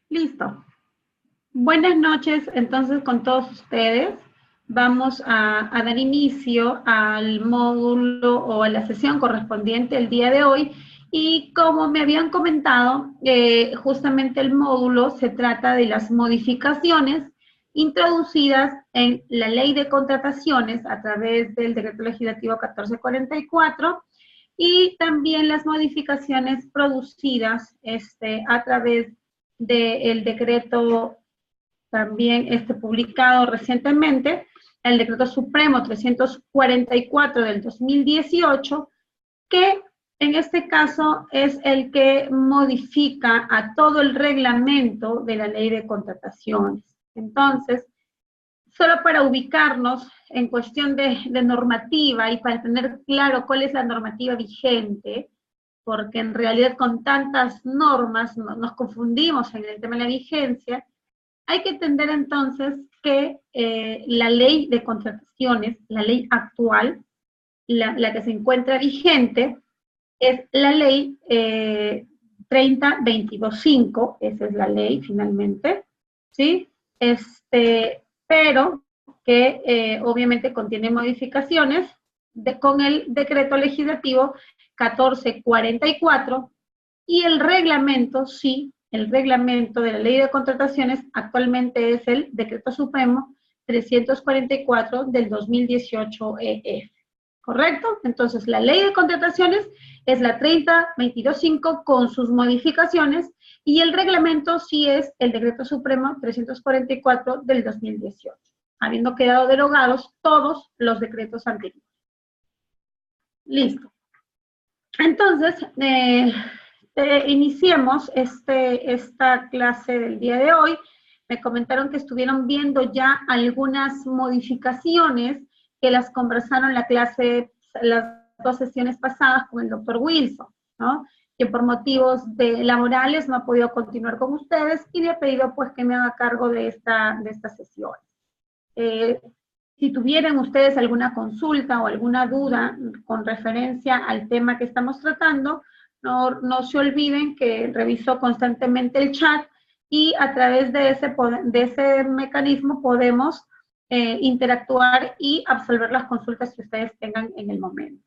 Listo. Buenas noches, entonces, con todos ustedes. Vamos a dar inicio al módulo o a la sesión correspondiente el día de hoy. Y como me habían comentado, justamente el módulo se trata de las modificaciones introducidas en la Ley de Contrataciones a través del Decreto Legislativo 1444 y también las modificaciones producidas a través del decreto también publicado recientemente, el Decreto Supremo 344 del 2018, que en este caso es el que modifica a todo el reglamento de la Ley de Contrataciones. Entonces, solo para ubicarnos en cuestión de normativa y para tener claro cuál es la normativa vigente, porque en realidad con tantas normas nos confundimos en el tema de la vigencia, hay que entender entonces que la ley de contrataciones, la ley actual, la que se encuentra vigente, es la ley 30.22.5, esa es la ley finalmente, ¿sí? Pero que obviamente contiene modificaciones con el decreto legislativo 1444 y el reglamento, sí, el reglamento de la Ley de Contrataciones actualmente es el Decreto Supremo 344 del 2018 EF. ¿Correcto? Entonces, la Ley de Contrataciones es la 30.22.5 con sus modificaciones y el reglamento sí es el Decreto Supremo 344 del 2018, habiendo quedado derogados todos los decretos anteriores. Listo. Entonces, iniciemos esta clase del día de hoy. Me comentaron que estuvieron viendo ya algunas modificaciones que las conversaron en la clase, las dos sesiones pasadas con el doctor Wilson, ¿no? Que por motivos laborales no ha podido continuar con ustedes y le he pedido pues que me haga cargo de esta sesión. Si tuvieran ustedes alguna consulta o alguna duda con referencia al tema que estamos tratando, no se olviden que reviso constantemente el chat y a través de ese mecanismo podemos interactuar y absolver las consultas que ustedes tengan en el momento.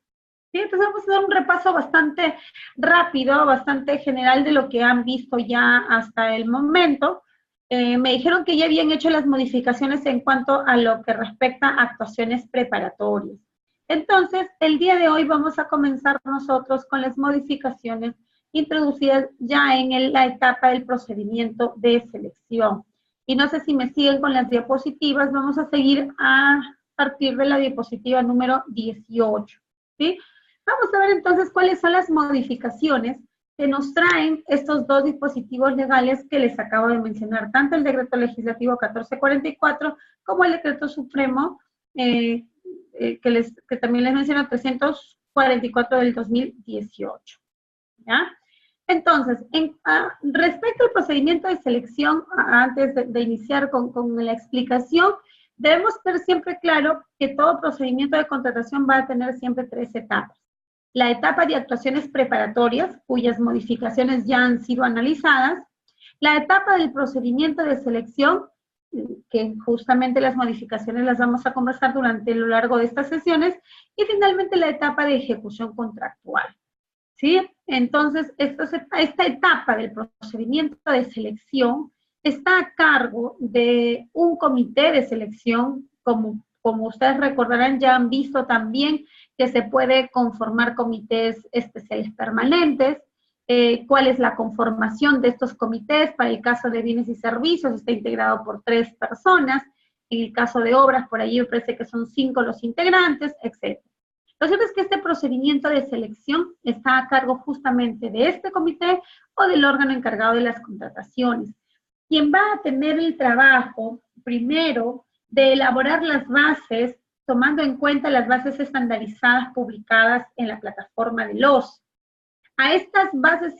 ¿Sí? Entonces vamos a dar un repaso bastante rápido, bastante general de lo que han visto ya hasta el momento. Me dijeron que ya habían hecho las modificaciones en cuanto a lo que respecta a actuaciones preparatorias. Entonces, el día de hoy vamos a comenzar nosotros con las modificaciones introducidas ya en la etapa del procedimiento de selección. Y no sé si me siguen con las diapositivas, vamos a seguir a partir de la diapositiva número 18, ¿sí? Vamos a ver entonces cuáles son las modificaciones que nos traen estos dos dispositivos legales que les acabo de mencionar, tanto el Decreto Legislativo 1444 como el Decreto Supremo, que también les menciono, 344 del 2018. ¿Ya? Entonces, respecto al procedimiento de selección, antes de iniciar con la explicación, debemos tener siempre claro que todo procedimiento de contratación va a tener siempre tres etapas. La etapa de actuaciones preparatorias, cuyas modificaciones ya han sido analizadas, la etapa del procedimiento de selección, que justamente las modificaciones las vamos a conversar durante lo largo de estas sesiones, y finalmente la etapa de ejecución contractual. ¿Sí? Entonces, esta etapa del procedimiento de selección está a cargo de un comité de selección, como ustedes recordarán, ya han visto también que se puede conformar comités especiales permanentes, cuál es la conformación de estos comités. Para el caso de bienes y servicios está integrado por 3 personas, en el caso de obras por ahí me parece que son 5 los integrantes, etc. Lo cierto es que este procedimiento de selección está a cargo justamente de este comité o del órgano encargado de las contrataciones, quien va a tener el trabajo, primero, de elaborar las bases, tomando en cuenta las bases estandarizadas publicadas en la plataforma de LOS. A estas bases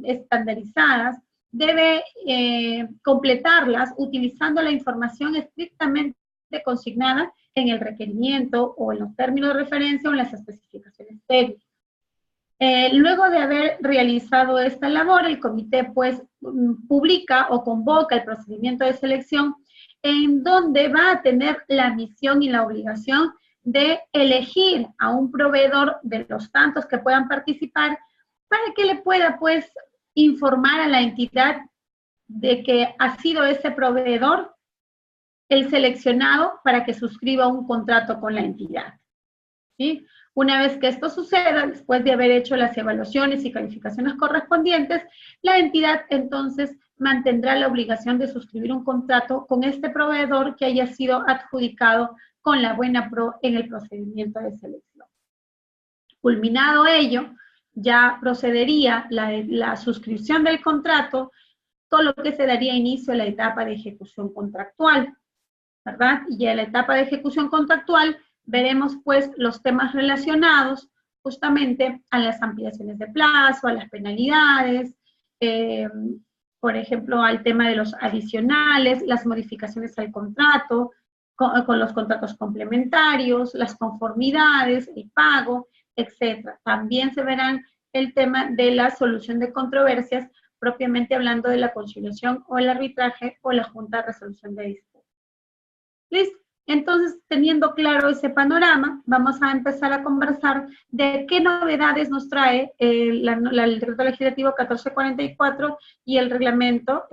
estandarizadas debe completarlas utilizando la información estrictamente consignada en el requerimiento o en los términos de referencia o en las especificaciones técnicas. Luego de haber realizado esta labor, el comité pues publica o convoca el procedimiento de selección en donde va a tener la misión y la obligación de elegir a un proveedor de los tantos que puedan participar para que le pueda pues informar a la entidad de que ha sido ese proveedor el seleccionado para que suscriba un contrato con la entidad, ¿sí? Una vez que esto suceda, después de haber hecho las evaluaciones y calificaciones correspondientes, la entidad entonces mantendrá la obligación de suscribir un contrato con este proveedor que haya sido adjudicado con la buena pro en el procedimiento de selección. Culminado ello, ya procedería la suscripción del contrato, todo lo que se daría inicio a la etapa de ejecución contractual, ¿verdad? Y en la etapa de ejecución contractual veremos pues los temas relacionados justamente a las ampliaciones de plazo, a las penalidades, por ejemplo, al tema de los adicionales, las modificaciones al contrato, con los contratos complementarios, las conformidades, el pago, etc. También se verán el tema de la solución de controversias, propiamente hablando de la conciliación o el arbitraje o la junta de resolución de disputas. ¿Listo? Entonces, teniendo claro ese panorama, vamos a empezar a conversar de qué novedades nos trae el decreto legislativo 1444 y el reglamento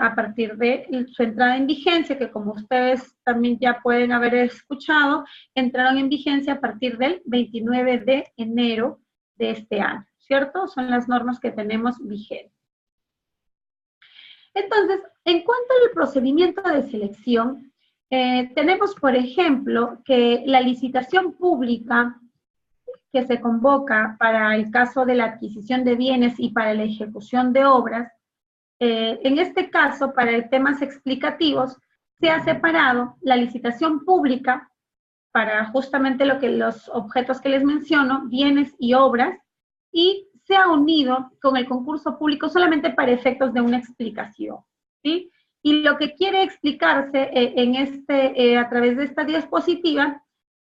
a partir de su entrada en vigencia, que como ustedes también ya pueden haber escuchado, entraron en vigencia a partir del 29 de enero de este año, ¿cierto? Son las normas que tenemos vigentes. Entonces, en cuanto al procedimiento de selección, tenemos, por ejemplo, que la licitación pública que se convoca para el caso de la adquisición de bienes y para la ejecución de obras, en este caso, para temas explicativos, se ha separado la licitación pública para justamente los objetos que les menciono, bienes y obras, y se ha unido con el concurso público solamente para efectos de una explicación, ¿sí? Y lo que quiere explicarse a través de esta diapositiva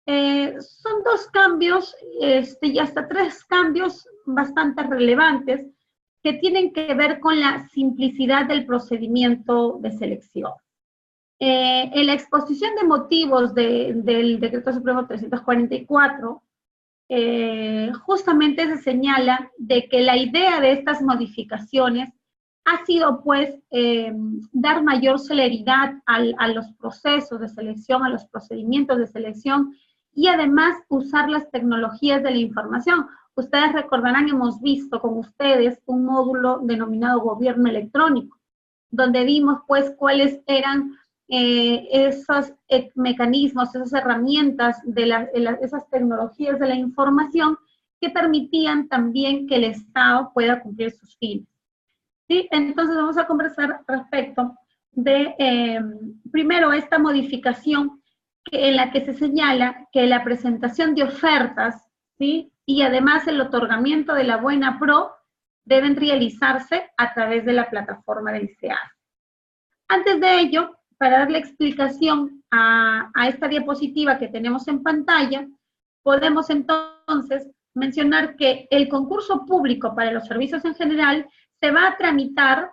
son dos cambios y hasta tres cambios bastante relevantes que tienen que ver con la simplicidad del procedimiento de selección. En la exposición de motivos del Decreto Supremo 344, justamente se señala de que la idea de estas modificaciones ha sido, pues, dar mayor celeridad a los procesos de selección, a los procedimientos de selección, y además usar las tecnologías de la información. Ustedes recordarán, hemos visto con ustedes un módulo denominado Gobierno Electrónico, donde vimos, pues, cuáles eran esos mecanismos, esas herramientas, esas tecnologías de la información que permitían también que el Estado pueda cumplir sus fines. ¿Sí? Entonces vamos a conversar respecto de, primero, esta modificación en la que se señala que la presentación de ofertas, ¿sí?, y además el otorgamiento de la buena pro deben realizarse a través de la plataforma del SEAS. Antes de ello, para darle explicación a esta diapositiva que tenemos en pantalla, podemos entonces mencionar que el concurso público para los servicios en general se va a tramitar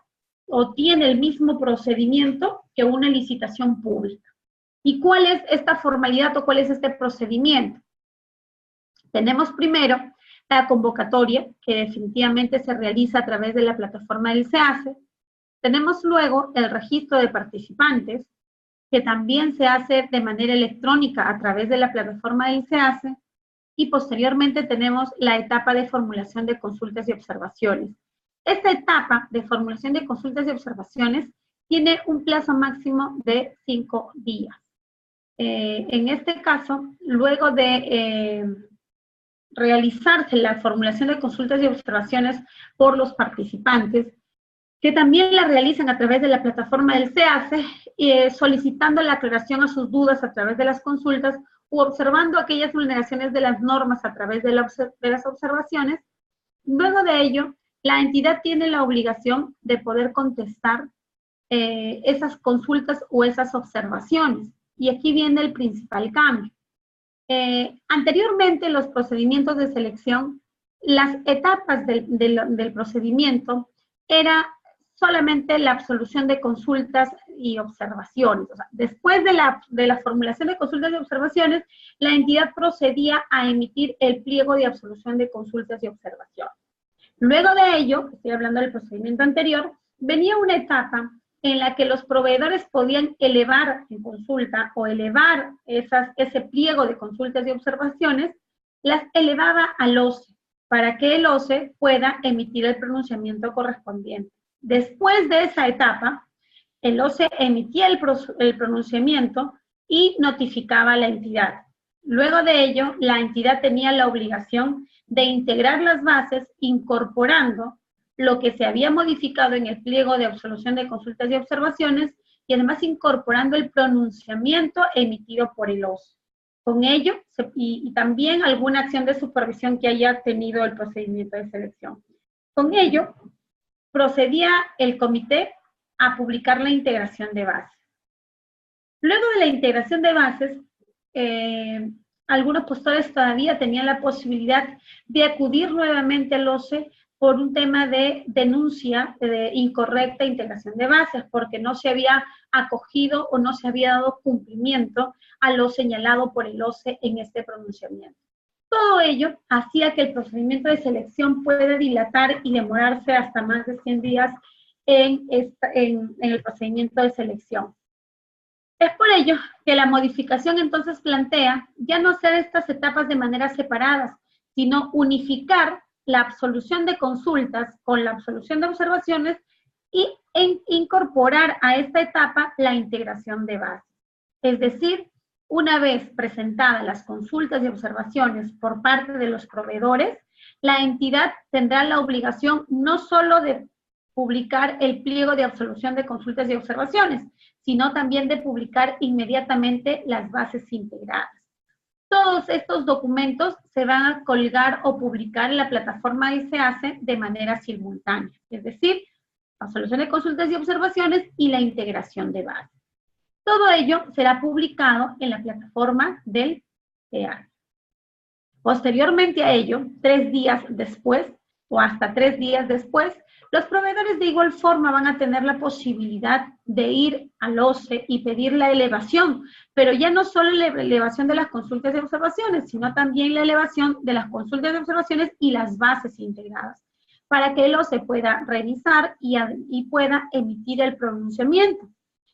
o tiene el mismo procedimiento que una licitación pública. ¿Y cuál es esta formalidad o cuál es este procedimiento? Tenemos primero la convocatoria, que definitivamente se realiza a través de la plataforma del SEACE. Tenemos luego el registro de participantes, que también se hace de manera electrónica a través de la plataforma del SEACE. Y posteriormente tenemos la etapa de formulación de consultas y observaciones. Esta etapa de formulación de consultas y observaciones tiene un plazo máximo de 5 días. En este caso, luego de realizarse la formulación de consultas y observaciones por los participantes, que también la realizan a través de la plataforma del SEACE, solicitando la aclaración a sus dudas a través de las consultas u observando aquellas vulneraciones de las normas a través de las observaciones. Luego de ello, la entidad tiene la obligación de poder contestar esas consultas o esas observaciones. Y aquí viene el principal cambio. Anteriormente, los procedimientos de selección, las etapas del procedimiento era solamente la absolución de consultas y observaciones. O sea, después de la formulación de consultas y observaciones, la entidad procedía a emitir el pliego de absolución de consultas y observaciones. Luego de ello, estoy hablando del procedimiento anterior, venía una etapa en la que los proveedores podían elevar en consulta o elevar ese pliego de consultas y observaciones, las elevaba al OCE, para que el OCE pueda emitir el pronunciamiento correspondiente. Después de esa etapa, el OCE emitía el pronunciamiento y notificaba a la entidad. Luego de ello, la entidad tenía la obligación de integrar las bases incorporando lo que se había modificado en el pliego de absolución de consultas y observaciones y además incorporando el pronunciamiento emitido por el OCE. Con ello, y también alguna acción de supervisión que haya tenido el procedimiento de selección. Con ello, procedía el comité a publicar la integración de bases. Luego de la integración de bases, algunos postores todavía tenían la posibilidad de acudir nuevamente al OCE por un tema de denuncia de incorrecta integración de bases, porque no se había acogido o no se había dado cumplimiento a lo señalado por el OCE en este pronunciamiento. Todo ello hacía que el procedimiento de selección pueda dilatar y demorarse hasta más de 100 días en el procedimiento de selección. Es por ello que la modificación entonces plantea ya no hacer estas etapas de manera separadas, sino unificar la absolución de consultas con la absolución de observaciones y incorporar a esta etapa la integración de bases. Es decir, una vez presentadas las consultas y observaciones por parte de los proveedores, la entidad tendrá la obligación no solo de publicar el pliego de absolución de consultas y observaciones, sino también de publicar inmediatamente las bases integradas. Todos estos documentos se van a colgar o publicar en la plataforma ICEACE de manera simultánea, es decir, la absolución de consultas y observaciones y la integración de bases. Todo ello será publicado en la plataforma del CEACE. Posteriormente a ello, 3 días después o hasta 3 días después, los proveedores de igual forma van a tener la posibilidad de ir al OCE y pedir la elevación, pero ya no solo la elevación de las consultas y observaciones, sino también la elevación de las consultas y observaciones y las bases integradas, para que el OCE pueda revisar y pueda emitir el pronunciamiento.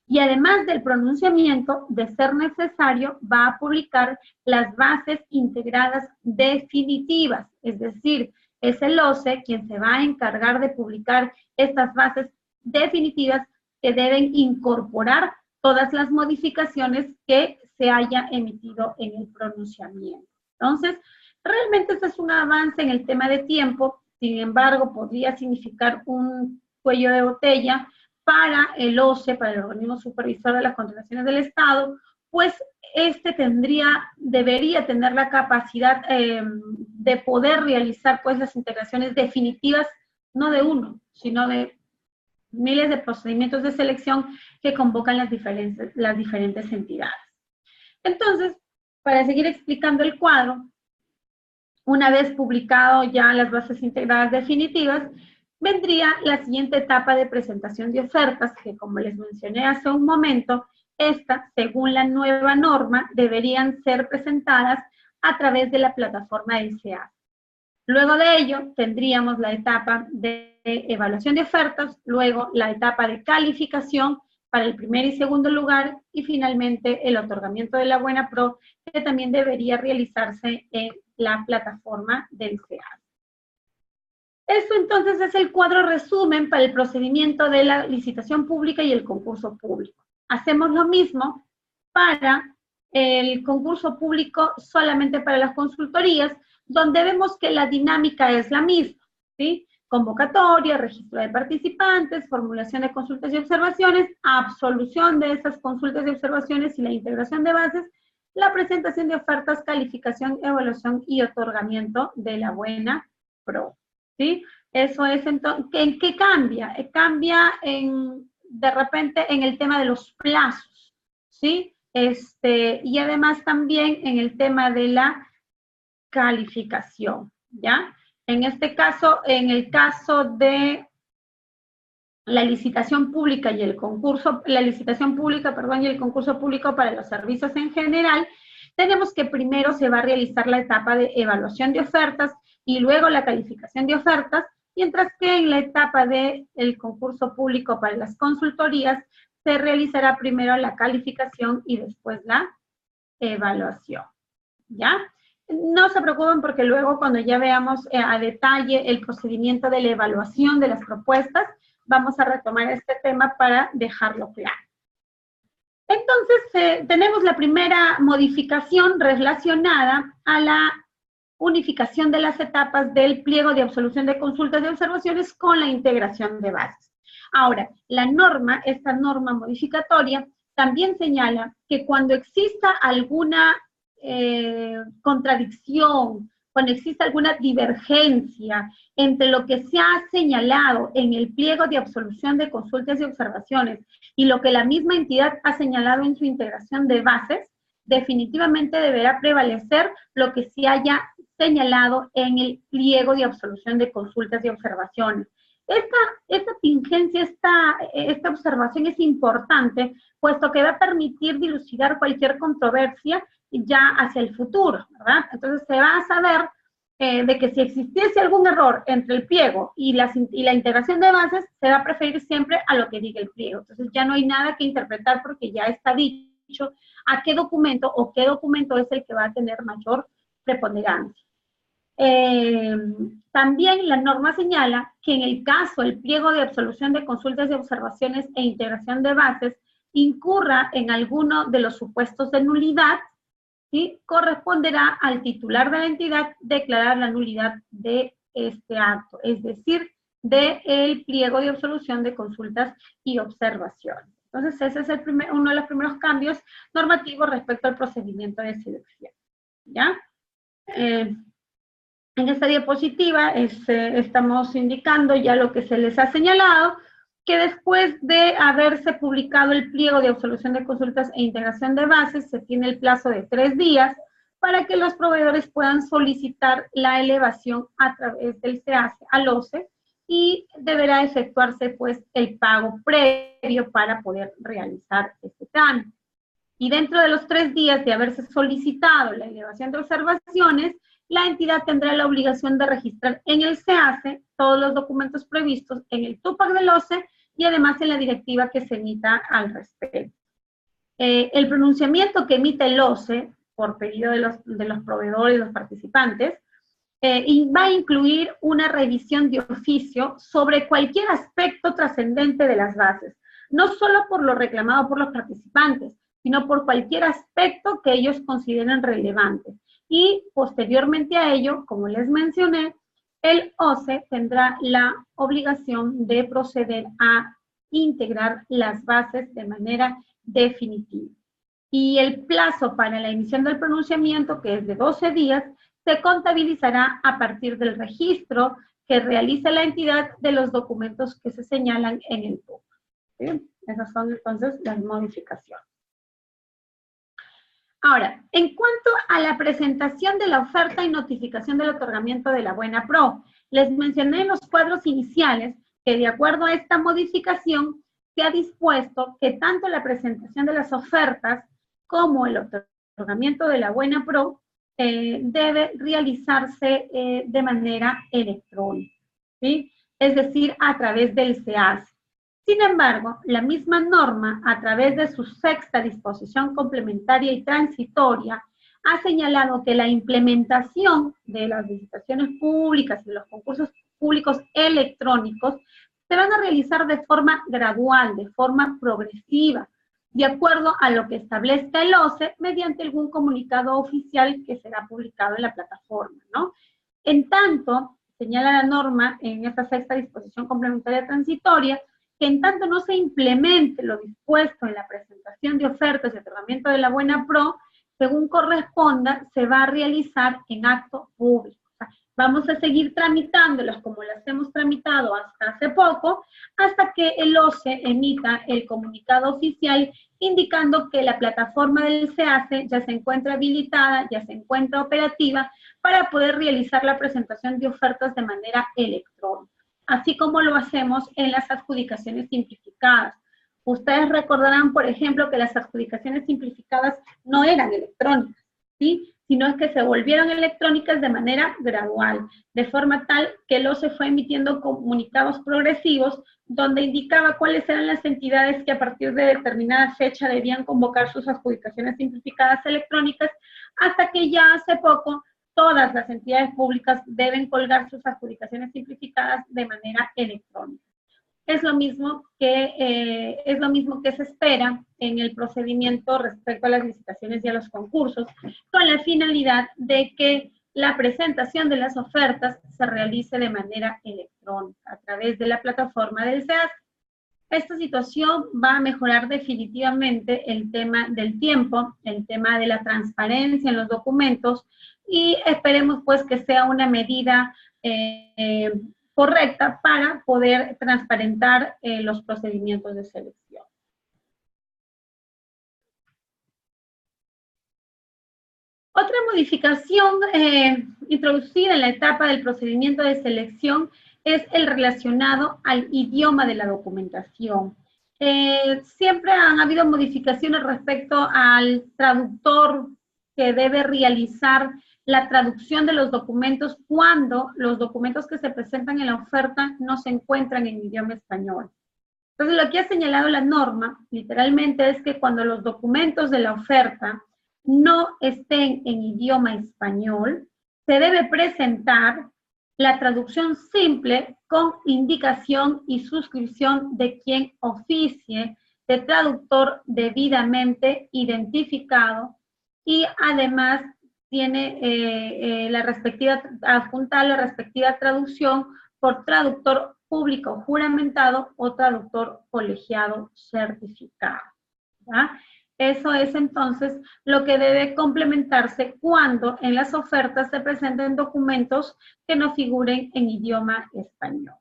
Y además del pronunciamiento, de ser necesario, va a publicar las bases integradas definitivas, es decir, es el OCE quien se va a encargar de publicar estas bases definitivas que deben incorporar todas las modificaciones que se haya emitido en el pronunciamiento. Entonces, realmente este es un avance en el tema de tiempo, sin embargo, podría significar un cuello de botella para el OCE, para el organismo supervisor de las contrataciones del Estado, pues debería tener la capacidad de poder realizar pues las integraciones definitivas, no de uno, sino de miles de procedimientos de selección que convocan las diferentes entidades. Entonces, para seguir explicando el cuadro, una vez publicado ya las bases integradas definitivas, vendría la siguiente etapa de presentación de ofertas, que como les mencioné hace un momento, estas, según la nueva norma, deberían ser presentadas a través de la plataforma del CEACE. Luego de ello, tendríamos la etapa de evaluación de ofertas, luego la etapa de calificación para el primer y segundo lugar, y finalmente el otorgamiento de la buena pro, que también debería realizarse en la plataforma del CEACE. Esto entonces es el cuadro resumen para el procedimiento de la licitación pública y el concurso público. Hacemos lo mismo para el concurso público solamente para las consultorías, donde vemos que la dinámica es la misma, ¿sí? Convocatoria, registro de participantes, formulación de consultas y observaciones, absolución de esas consultas y observaciones y la integración de bases, la presentación de ofertas, calificación, evaluación y otorgamiento de la buena pro, ¿sí? Eso es, entonces, ¿en qué cambia? Cambia de repente en el tema de los plazos, ¿sí? Y además también en el tema de la calificación, ¿ya? En este caso, en el caso de la licitación pública y el concurso, la licitación pública, perdón, y el concurso público para los servicios en general, tenemos que primero se va a realizar la etapa de evaluación de ofertas y luego la calificación de ofertas, mientras que en la etapa del concurso público para las consultorías se realizará primero la calificación y después la evaluación, ¿ya? No se preocupen porque luego cuando ya veamos a detalle el procedimiento de la evaluación de las propuestas, vamos a retomar este tema para dejarlo claro. Entonces, tenemos la primera modificación relacionada a la unificación de las etapas del pliego de absolución de consultas y observaciones con la integración de bases. Ahora, la norma, esta norma modificatoria, también señala que cuando exista alguna contradicción, cuando exista alguna divergencia entre lo que se ha señalado en el pliego de absolución de consultas y observaciones y lo que la misma entidad ha señalado en su integración de bases, definitivamente deberá prevalecer lo que se haya señalado en el pliego de absolución de consultas y observaciones. Esta tingencia, esta observación es importante, puesto que va a permitir dilucidar cualquier controversia ya hacia el futuro, ¿verdad? Entonces se va a saber de que si existiese algún error entre el pliego y la integración de bases, se va a preferir siempre a lo que diga el pliego. Entonces ya no hay nada que interpretar porque ya está dicho a qué documento o qué documento es el que va a tener mayor preponderancia. También la norma señala que en el caso el pliego de absolución de consultas y observaciones e integración de bases incurra en alguno de los supuestos de nulidad, ¿sí? Corresponderá al titular de la entidad declarar la nulidad de este acto, es decir, del pliego de absolución de consultas y observaciones. Entonces, ese es uno de los primeros cambios normativos respecto al procedimiento de selección, ¿ya? En esta diapositiva estamos indicando ya lo que se les ha señalado, que después de haberse publicado el pliego de absolución de consultas e integración de bases, se tiene el plazo de 3 días para que los proveedores puedan solicitar la elevación a través del SEACE al OCE y deberá efectuarse pues el pago previo para poder realizar este trámite. Y dentro de los 3 días de haberse solicitado la elevación de observaciones, la entidad tendrá la obligación de registrar en el SEACE todos los documentos previstos en el TUPAC del OCE y además en la directiva que se emita al respecto. El pronunciamiento que emite el OCE por pedido de los proveedores y los participantes va a incluir una revisión de oficio sobre cualquier aspecto trascendente de las bases, no solo por lo reclamado por los participantes, sino por cualquier aspecto que ellos consideren relevante. Y posteriormente a ello, como les mencioné, el OCE tendrá la obligación de proceder a integrar las bases de manera definitiva. Y el plazo para la emisión del pronunciamiento, que es de 12 días, se contabilizará a partir del registro que realice la entidad de los documentos que se señalan en el TUPAC. ¿Sí? Esas son entonces las modificaciones. Ahora, en cuanto a la presentación de la oferta y notificación del otorgamiento de la Buena Pro, les mencioné en los cuadros iniciales que de acuerdo a esta modificación se ha dispuesto que tanto la presentación de las ofertas como el otorgamiento de la Buena Pro debe realizarse de manera electrónica, ¿sí? Es decir, a través del SEACE. Sin embargo, la misma norma, a través de su 6ª disposición complementaria y transitoria, ha señalado que la implementación de las licitaciones públicas y de los concursos públicos electrónicos se van a realizar de forma gradual, de forma progresiva, de acuerdo a lo que establezca el OCE mediante algún comunicado oficial que será publicado en la plataforma, ¿no? En tanto, señala la norma en esta 6ª disposición complementaria transitoria, que en tanto no se implemente lo dispuesto en la presentación de ofertas y otorgamiento de la Buena Pro, según corresponda, se va a realizar en acto público. O sea, Vamos a seguir tramitándolas como las hemos tramitado hasta hace poco, hasta que el OCE emita el comunicado oficial indicando que la plataforma del SEACE ya se encuentra habilitada, ya se encuentra operativa para poder realizar la presentación de ofertas de manera electrónica, así como lo hacemos en las adjudicaciones simplificadas. Ustedes recordarán, por ejemplo, que las adjudicaciones simplificadas no eran electrónicas, ¿sí?, sino es que se volvieron electrónicas de manera gradual, de forma tal que el OCE fue emitiendo comunicados progresivos donde indicaba cuáles eran las entidades que a partir de determinada fecha debían convocar sus adjudicaciones simplificadas electrónicas, hasta que ya hace poco todas las entidades públicas deben colgar sus adjudicaciones simplificadas de manera electrónica. Es lo mismo que se espera en el procedimiento respecto a las licitaciones y a los concursos, con la finalidad de que la presentación de las ofertas se realice de manera electrónica a través de la plataforma del SEACE. Esta situación va a mejorar definitivamente el tema del tiempo, el tema de la transparencia en los documentos, y esperemos pues que sea una medida correcta para poder transparentar los procedimientos de selección. Otra modificación introducida en la etapa del procedimiento de selección es el relacionado al idioma de la documentación. Siempre han habido modificaciones respecto al traductor que debe realizar la traducción de los documentos cuando los documentos que se presentan en la oferta no se encuentran en idioma español. Entonces, lo que ha señalado la norma, literalmente, es que cuando los documentos de la oferta no estén en idioma español, se debe presentar la traducción simple con indicación y suscripción de quien oficie de traductor debidamente identificado, y además tiene adjuntar la respectiva traducción por traductor público juramentado o traductor colegiado certificado, ¿ya? Eso es entonces lo que debe complementarse cuando en las ofertas se presenten documentos que no figuren en idioma español.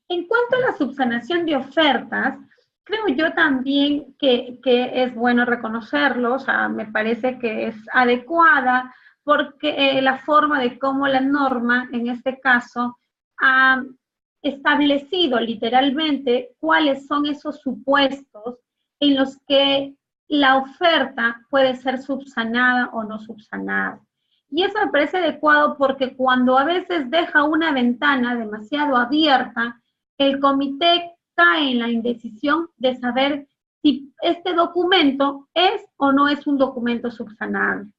En cuanto a la subsanación de ofertas, creo yo también que es bueno reconocerlo, o sea, me parece que es adecuada, porque la forma de cómo la norma, en este caso, ha establecido literalmente cuáles son esos supuestos en los que la oferta puede ser subsanada o no subsanada. Y eso me parece adecuado porque cuando a veces deja una ventana demasiado abierta, el comité cae en la indecisión de saber si este documento es o no es un documento subsanable.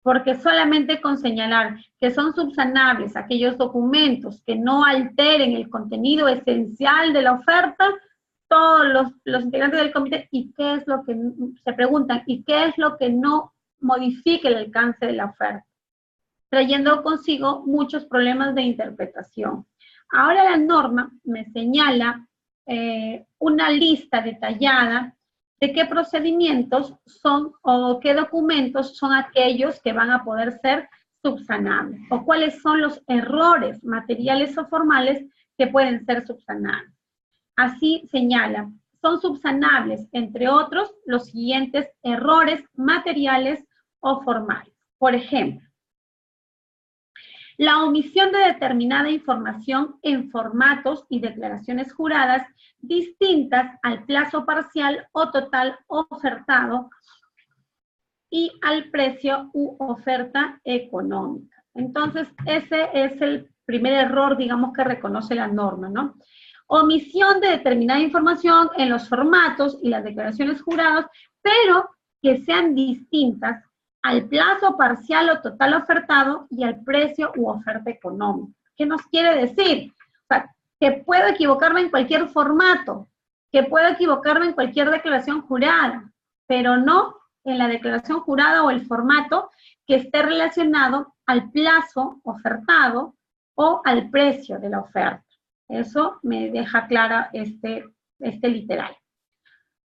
Porque solamente con señalar que son subsanables aquellos documentos que no alteren el contenido esencial de la oferta, todos los integrantes del comité, ¿y qué es lo que se preguntan? ¿Y qué es lo que no modifique el alcance de la oferta? Trayendo consigo muchos problemas de interpretación. Ahora la norma me señala una lista detallada de qué procedimientos son o qué documentos son aquellos que van a poder ser subsanables, o cuáles son los errores materiales o formales que pueden ser subsanables. Así señala, son subsanables, entre otros, los siguientes errores materiales o formales. Por ejemplo, la omisión de determinada información en formatos y declaraciones juradas distintas al plazo parcial o total ofertado y al precio u oferta económica. Entonces, ese es el primer error, digamos, que reconoce la norma, ¿no? Omisión de determinada información en los formatos y las declaraciones juradas, pero que sean distintas al plazo parcial o total ofertado y al precio u oferta económica. ¿Qué nos quiere decir? O sea, que puedo equivocarme en cualquier formato, que puedo equivocarme en cualquier declaración jurada, pero no en la declaración jurada o el formato que esté relacionado al plazo ofertado o al precio de la oferta. Eso me deja clara este literal.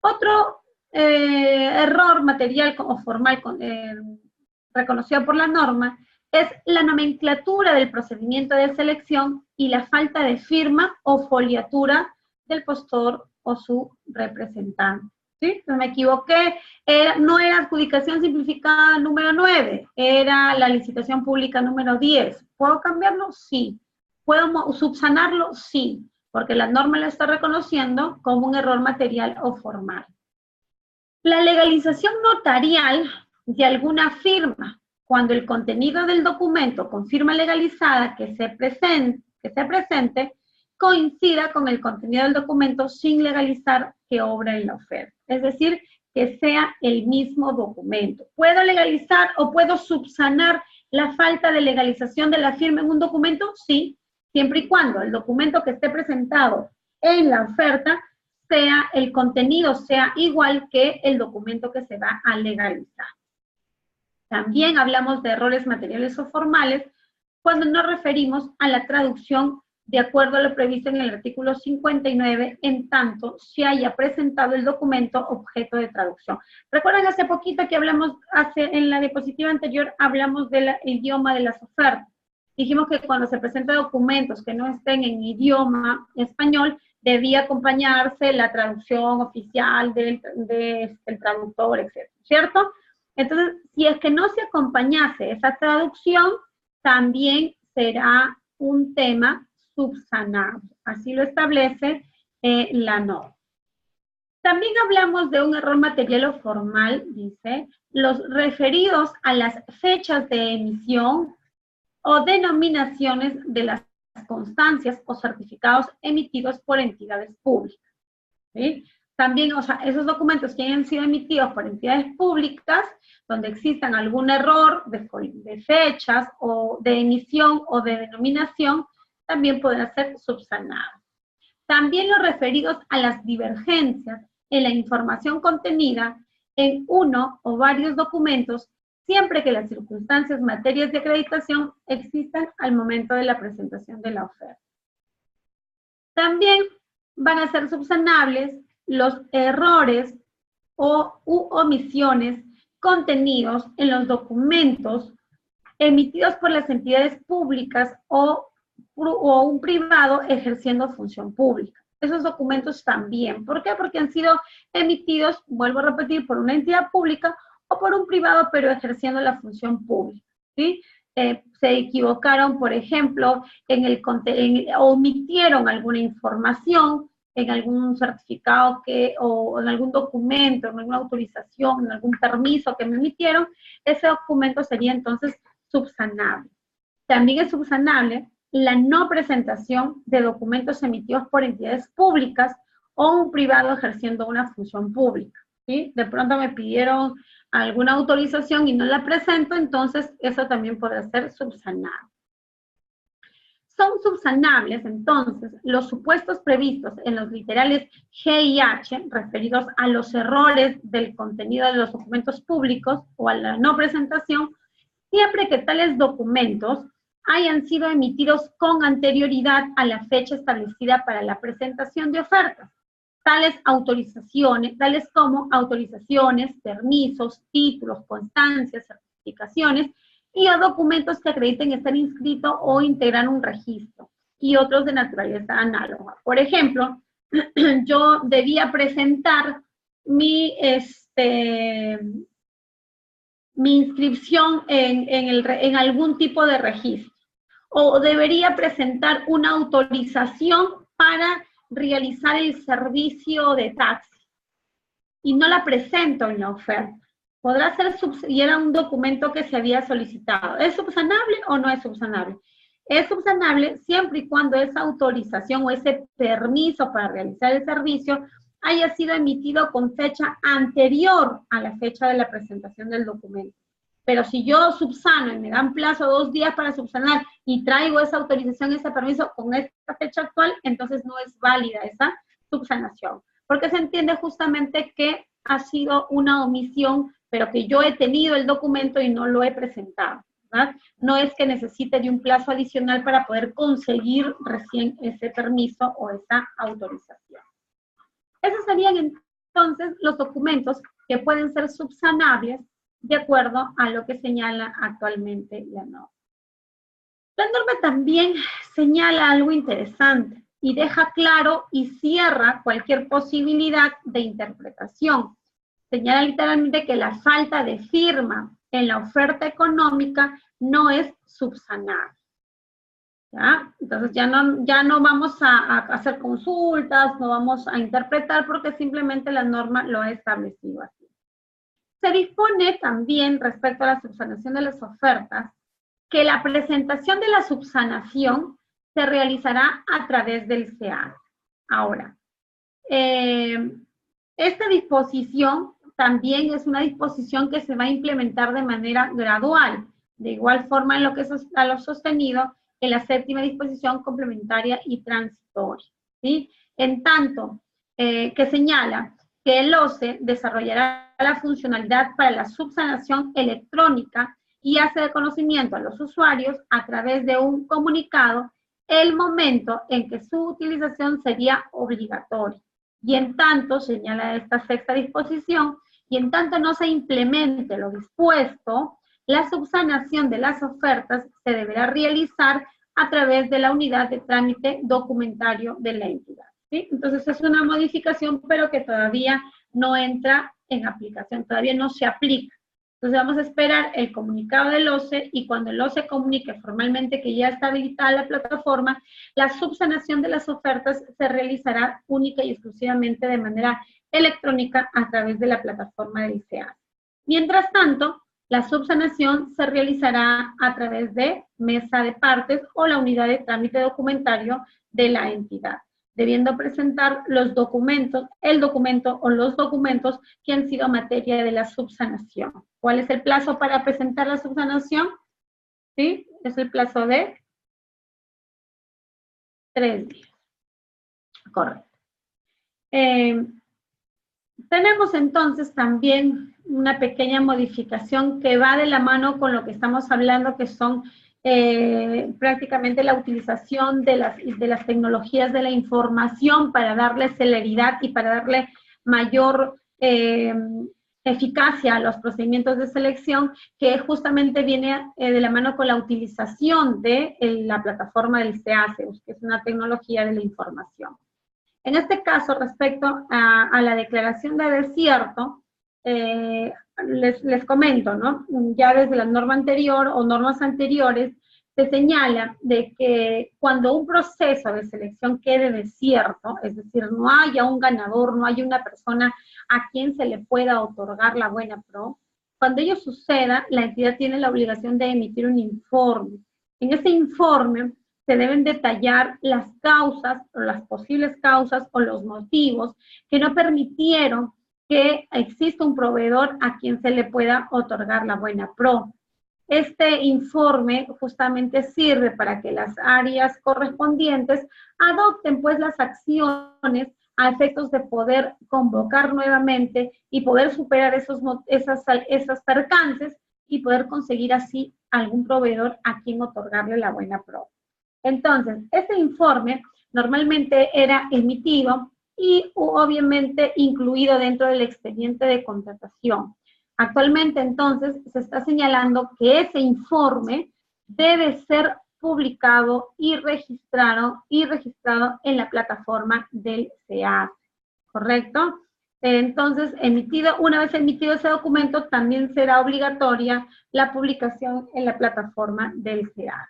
Otro error material o formal reconocido por la norma es la nomenclatura del procedimiento de selección y la falta de firma o foliatura del postor o su representante. ¿Sí? No me equivoqué, no era adjudicación simplificada número 9, era la licitación pública número 10. ¿Puedo cambiarlo? Sí. ¿Puedo subsanarlo? Sí, porque la norma lo está reconociendo como un error material o formal. La legalización notarial de alguna firma, cuando el contenido del documento con firma legalizada que se presente coincida con el contenido del documento sin legalizar que obra en la oferta. Es decir, que sea el mismo documento. ¿Puedo legalizar o puedo subsanar la falta de legalización de la firma en un documento? Sí, siempre y cuando el documento que esté presentado en la oferta sea el contenido sea igual que el documento que se va a legalizar. También hablamos de errores materiales o formales cuando nos referimos a la traducción de acuerdo a lo previsto en el artículo 59, en tanto se haya presentado el documento objeto de traducción. ¿Recuerdan hace poquito que hablamos, en la diapositiva anterior, hablamos del idioma de las ofertas? Dijimos que cuando se presentan documentos que no estén en idioma español, debía acompañarse la traducción oficial del traductor, etc. ¿Cierto? Entonces, si es que no se acompañase esa traducción, también será un tema subsanable. Así lo establece la norma. También hablamos de un error material o formal, dice, los referidos a las fechas de emisión o denominaciones de las constancias o certificados emitidos por entidades públicas. ¿Sí? También, o sea, esos documentos que hayan sido emitidos por entidades públicas, donde existan algún error de fechas o de emisión o de denominación, también podrán ser subsanados. También los referidos a las divergencias en la información contenida en uno o varios documentos, siempre que las circunstancias, materias de acreditación existan al momento de la presentación de la oferta. También van a ser subsanables los errores u omisiones contenidos en los documentos emitidos por las entidades públicas o un privado ejerciendo función pública. Esos documentos también. ¿Por qué? Porque han sido emitidos, vuelvo a repetir, por una entidad pública o por un privado, pero ejerciendo la función pública. ¿Sí? Se equivocaron, por ejemplo, omitieron alguna información en algún certificado o en algún documento, en alguna autorización, en algún permiso que me emitieron, ese documento sería entonces subsanable. También es subsanable la no presentación de documentos emitidos por entidades públicas o un privado ejerciendo una función pública. ¿Sí? De pronto me pidieron alguna autorización y no la presento, entonces eso también podrá ser subsanado. Son subsanables, entonces, los supuestos previstos en los literales G y H, referidos a los errores del contenido de los documentos públicos o a la no presentación, siempre que tales documentos hayan sido emitidos con anterioridad a la fecha establecida para la presentación de ofertas, tales como autorizaciones, permisos, títulos, constancias, certificaciones, y a documentos que acrediten estar inscritos o integrar un registro, y otros de naturaleza análoga. Por ejemplo, yo debía presentar mi inscripción en algún tipo de registro, o debería presentar una autorización para realizar el servicio de taxi, y no la presento en la oferta. Podrá ser, y era un documento que se había solicitado. ¿Es subsanable o no es subsanable? Es subsanable siempre y cuando esa autorización o ese permiso para realizar el servicio haya sido emitido con fecha anterior a la fecha de la presentación del documento. Pero si yo subsano y me dan plazo 2 días para subsanar y traigo esa autorización, ese permiso con esta fecha actual, entonces no es válida esa subsanación. Porque se entiende justamente que ha sido una omisión, pero que yo he tenido el documento y no lo he presentado, ¿verdad? No es que necesite de un plazo adicional para poder conseguir recién ese permiso o esa autorización. Esos serían entonces los documentos que pueden ser subsanables de acuerdo a lo que señala actualmente la norma. La norma también señala algo interesante y deja claro y cierra cualquier posibilidad de interpretación. Señala literalmente que la falta de firma en la oferta económica no es subsanable. ¿Ya? Entonces ya no vamos a hacer consultas, no vamos a interpretar porque simplemente la norma lo ha establecido así. Se dispone también respecto a la subsanación de las ofertas que la presentación de la subsanación se realizará a través del SEAD. Ahora, esta disposición también es una disposición que se va a implementar de manera gradual, de igual forma en lo que es a lo sostenido en la séptima disposición complementaria y transitoria, ¿sí? En tanto que señala que el OCE desarrollará la funcionalidad para la subsanación electrónica y hace de conocimiento a los usuarios a través de un comunicado el momento en que su utilización sería obligatoria. Y en tanto, señala esta sexta disposición, y en tanto no se implemente lo dispuesto, la subsanación de las ofertas se deberá realizar a través de la unidad de trámite documentario de la entidad, ¿sí? Entonces es una modificación, pero que todavía no entra en aplicación, todavía no se aplica. Entonces vamos a esperar el comunicado del OCE y cuando el OCE comunique formalmente que ya está habilitada la plataforma, la subsanación de las ofertas se realizará única y exclusivamente de manera electrónica a través de la plataforma del SEAD. Mientras tanto, la subsanación se realizará a través de mesa de partes o la unidad de trámite documentario de la entidad, debiendo presentar los documentos, el documento o los documentos que han sido materia de la subsanación. ¿Cuál es el plazo para presentar la subsanación? ¿Sí? Es el plazo de 3 días. Correcto. Tenemos entonces también una pequeña modificación que va de la mano con lo que estamos hablando, que son prácticamente la utilización de las tecnologías de la información para darle celeridad y para darle mayor eficacia a los procedimientos de selección, que justamente viene de la mano con la utilización de la plataforma del SEACEUS, que es una tecnología de la información. En este caso, respecto a la declaración de desierto, les comento, ¿no? Ya desde la norma anterior o normas anteriores, se señala de que cuando un proceso de selección quede desierto, es decir, no haya un ganador, no haya una persona a quien se le pueda otorgar la buena pro, cuando ello suceda, la entidad tiene la obligación de emitir un informe. En ese informe se deben detallar las causas o las posibles causas o los motivos que no permitieron que exista un proveedor a quien se le pueda otorgar la buena pro. Este informe justamente sirve para que las áreas correspondientes adopten pues las acciones a efectos de poder convocar nuevamente y poder superar esas percances y poder conseguir así algún proveedor a quien otorgarle la buena pro. Entonces, este informe normalmente era emitido y obviamente incluido dentro del expediente de contratación. Actualmente, entonces, se está señalando que ese informe debe ser publicado y registrado en la plataforma del SEAD, ¿correcto? Entonces, una vez emitido ese documento, también será obligatoria la publicación en la plataforma del SEAD.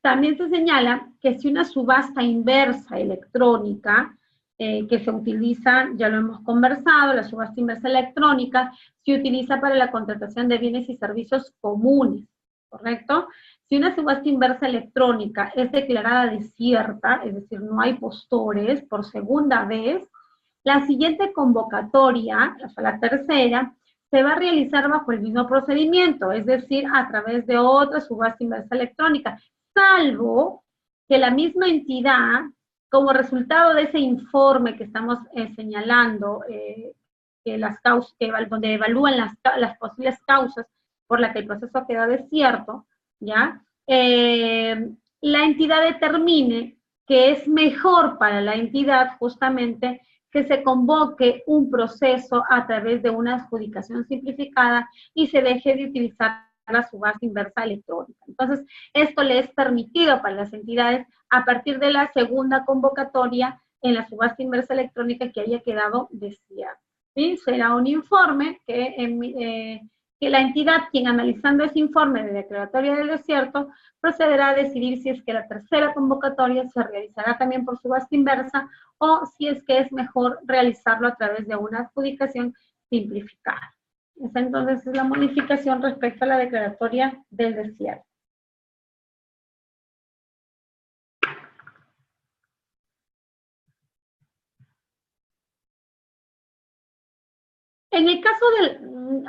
También se señala que si una subasta inversa electrónica, que se utiliza, ya lo hemos conversado, la subasta inversa electrónica se utiliza para la contratación de bienes y servicios comunes, ¿correcto? Si una subasta inversa electrónica es declarada desierta, es decir, no hay postores por segunda vez, la siguiente convocatoria, o sea, la tercera, se va a realizar bajo el mismo procedimiento, es decir, a través de otra subasta inversa electrónica, salvo que la misma entidad, como resultado de ese informe que estamos señalando, donde evalúan las posibles causas por las que el proceso queda desierto, ¿ya? La entidad determine que es mejor para la entidad justamente que se convoque un proceso a través de una adjudicación simplificada y se deje de utilizar la subasta inversa electrónica. Entonces, esto le es permitido para las entidades a partir de la segunda convocatoria en la subasta inversa electrónica que haya quedado desviada. ¿Sí? Será un informe que la entidad, quien analizando ese informe de declaratoria del desierto, procederá a decidir si es que la tercera convocatoria se realizará también por subasta inversa o si es que es mejor realizarlo a través de una adjudicación simplificada. Esa entonces es la modificación respecto a la declaratoria del desierto. En el caso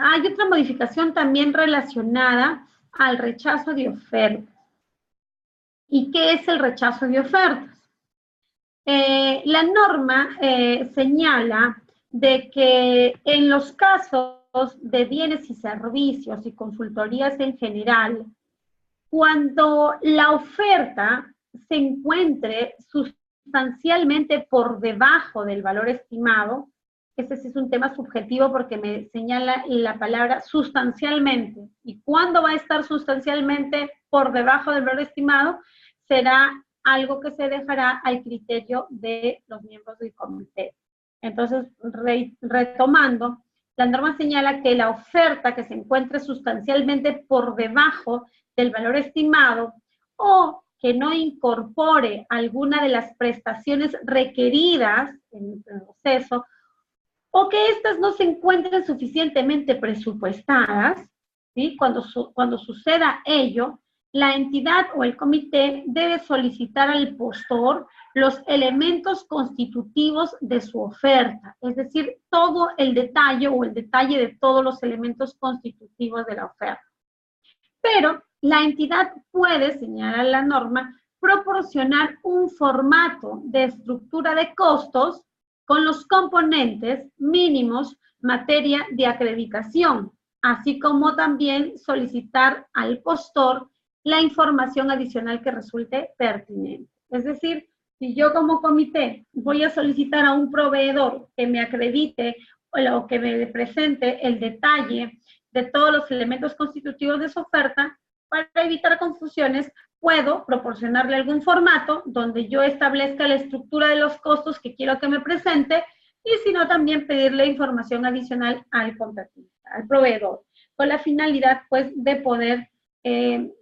hay otra modificación también relacionada al rechazo de ofertas. ¿Y qué es el rechazo de ofertas? La norma señala de que en los casos de bienes y servicios y consultorías en general, cuando la oferta se encuentre sustancialmente por debajo del valor estimado, este sí es un tema subjetivo porque me señala la palabra sustancialmente. ¿Y cuándo va a estar sustancialmente por debajo del valor estimado? Será algo que se dejará al criterio de los miembros del comité. Entonces, retomando, la norma señala que la oferta que se encuentre sustancialmente por debajo del valor estimado o que no incorpore alguna de las prestaciones requeridas en el proceso o que éstas no se encuentren suficientemente presupuestadas, ¿sí? Cuando suceda ello, la entidad o el comité debe solicitar al postor los elementos constitutivos de su oferta, es decir, todo el detalle o el detalle de todos los elementos constitutivos de la oferta. Pero la entidad puede, señala la norma, proporcionar un formato de estructura de costos con los componentes mínimos materia de acreditación, así como también solicitar al postor la información adicional que resulte pertinente. Es decir, si yo como comité voy a solicitar a un proveedor que me acredite o que me presente el detalle de todos los elementos constitutivos de su oferta, para evitar confusiones, puedo proporcionarle algún formato donde yo establezca la estructura de los costos que quiero que me presente y si no también pedirle información adicional al contratista, al proveedor, con la finalidad pues de poder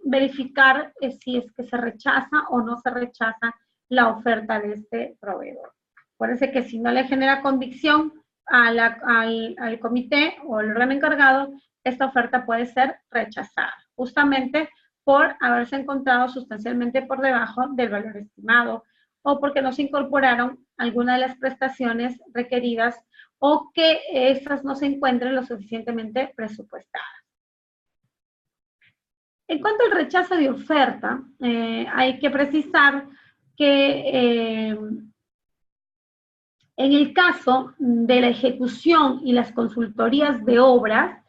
verificar si es que se rechaza o no se rechaza la oferta de este proveedor. Acuérdense que si no le genera convicción al comité o al órgano encargado, esta oferta puede ser rechazada, justamente por haberse encontrado sustancialmente por debajo del valor estimado o porque no se incorporaron alguna de las prestaciones requeridas o que estas no se encuentren lo suficientemente presupuestadas. En cuanto al rechazo de oferta, hay que precisar que en el caso de la ejecución y las consultorías de obras,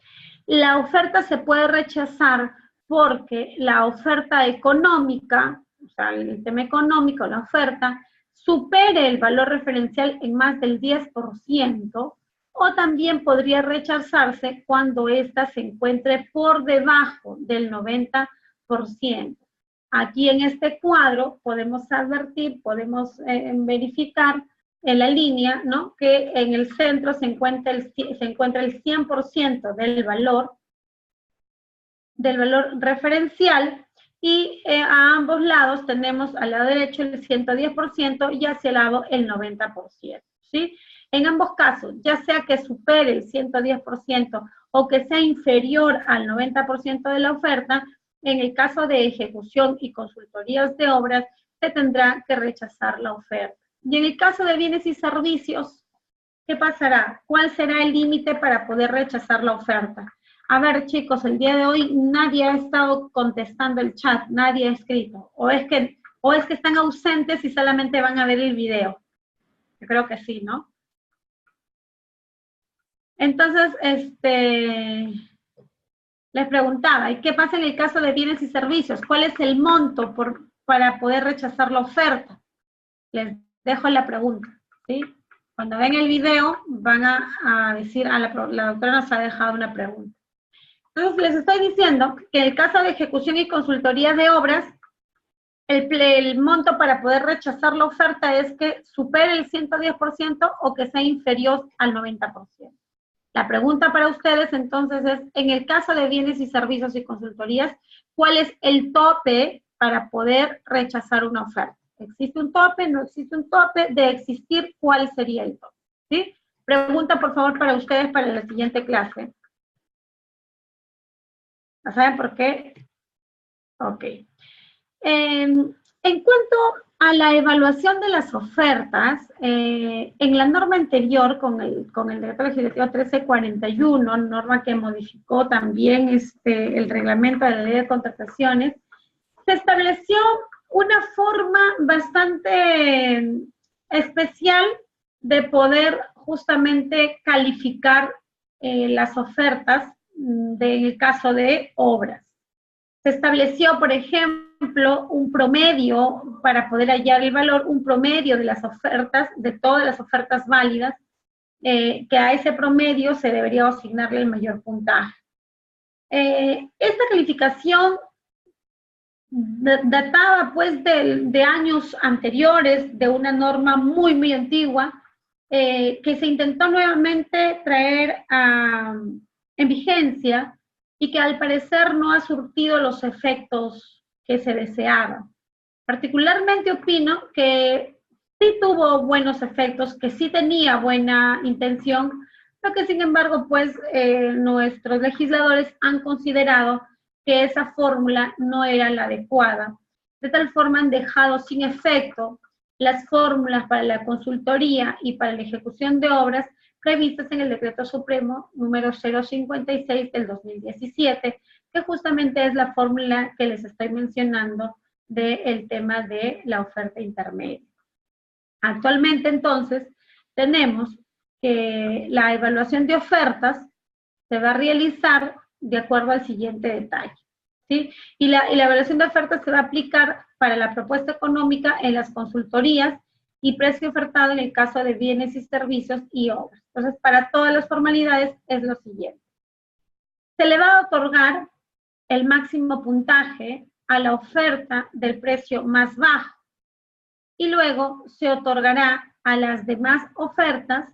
la oferta se puede rechazar porque la oferta económica, o sea, el tema económico, la oferta, supere el valor referencial en más del 10%, o también podría rechazarse cuando ésta se encuentre por debajo del 90%. Aquí en este cuadro podemos advertir, podemos verificar en la línea, ¿no? Que en el centro se encuentra el 100% del valor referencial y a ambos lados tenemos al lado derecho el 110% y hacia el lado el 90%, ¿sí? En ambos casos, ya sea que supere el 110% o que sea inferior al 90% de la oferta, en el caso de ejecución y consultorías de obras, se tendrá que rechazar la oferta. Y en el caso de bienes y servicios, ¿qué pasará? ¿Cuál será el límite para poder rechazar la oferta? A ver, chicos, el día de hoy nadie ha estado contestando el chat, nadie ha escrito. O es que están ausentes y solamente van a ver el video. Yo creo que sí, ¿no? Entonces, les preguntaba, ¿y qué pasa en el caso de bienes y servicios? ¿Cuál es el monto para poder rechazar la oferta? Les dejo la pregunta, ¿sí? Cuando ven el video van a decir, la doctora nos ha dejado una pregunta. Entonces, les estoy diciendo que en el caso de ejecución y consultoría de obras, el monto para poder rechazar la oferta es que supere el 110% o que sea inferior al 90%. La pregunta para ustedes entonces es, en el caso de bienes y servicios y consultorías, ¿cuál es el tope para poder rechazar una oferta? ¿Existe un tope? ¿No existe un tope? De existir, ¿cuál sería el tope? ¿Sí? Pregunta, por favor, para ustedes para la siguiente clase. ¿No saben por qué? Ok. En cuanto a la evaluación de las ofertas, en la norma anterior, con el decreto legislativo 1341, norma que modificó también el reglamento de la ley de contrataciones, se estableció una forma bastante especial de poder justamente calificar las ofertas en el caso de obras. Se estableció, por ejemplo, un promedio para poder hallar el valor, un promedio de las ofertas, de todas las ofertas válidas, que a ese promedio se debería asignarle el mayor puntaje. Esta calificación databa pues de años anteriores, de una norma muy, muy antigua, que se intentó nuevamente traer en vigencia y que al parecer no ha surtido los efectos que se deseaban. Particularmente opino que sí tuvo buenos efectos, que sí tenía buena intención, pero que sin embargo pues nuestros legisladores han considerado que esa fórmula no era la adecuada. De tal forma han dejado sin efecto las fórmulas para la consultoría y para la ejecución de obras previstas en el Decreto Supremo número 056 del 2017, que justamente es la fórmula que les estoy mencionando del tema de la oferta intermedia. Actualmente, entonces, tenemos que la evaluación de ofertas se va a realizar de acuerdo al siguiente detalle, ¿sí? Y la evaluación de ofertas se va a aplicar para la propuesta económica en las consultorías y precio ofertado en el caso de bienes y servicios y obras. Entonces, para todas las formalidades es lo siguiente. Se le va a otorgar el máximo puntaje a la oferta del precio más bajo y luego se otorgará a las demás ofertas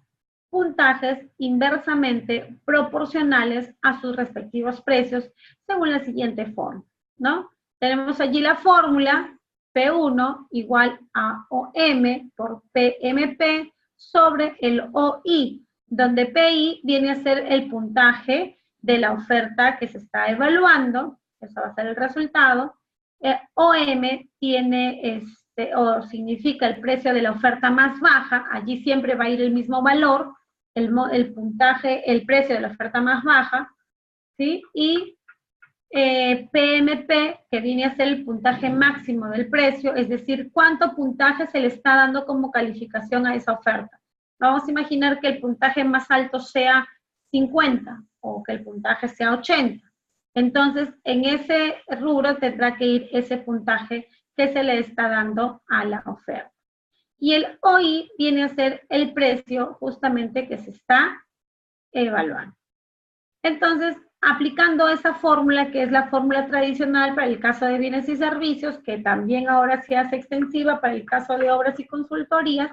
puntajes inversamente proporcionales a sus respectivos precios según la siguiente forma, ¿no? Tenemos allí la fórmula P1 igual a OM por PMP sobre el OI, donde PI viene a ser el puntaje de la oferta que se está evaluando, eso va a ser el resultado. OM tiene o significa el precio de la oferta más baja, allí siempre va a ir el mismo valor, el puntaje, el precio de la oferta más baja, ¿sí? Y PMP, que viene a ser el puntaje máximo del precio, es decir, cuánto puntaje se le está dando como calificación a esa oferta. Vamos a imaginar que el puntaje más alto sea 50 o que el puntaje sea 80. Entonces, en ese rubro tendrá que ir ese puntaje que se le está dando a la oferta. Y el OI viene a ser el precio justamente que se está evaluando. Entonces, aplicando esa fórmula, que es la fórmula tradicional para el caso de bienes y servicios, que también ahora se hace extensiva para el caso de obras y consultorías,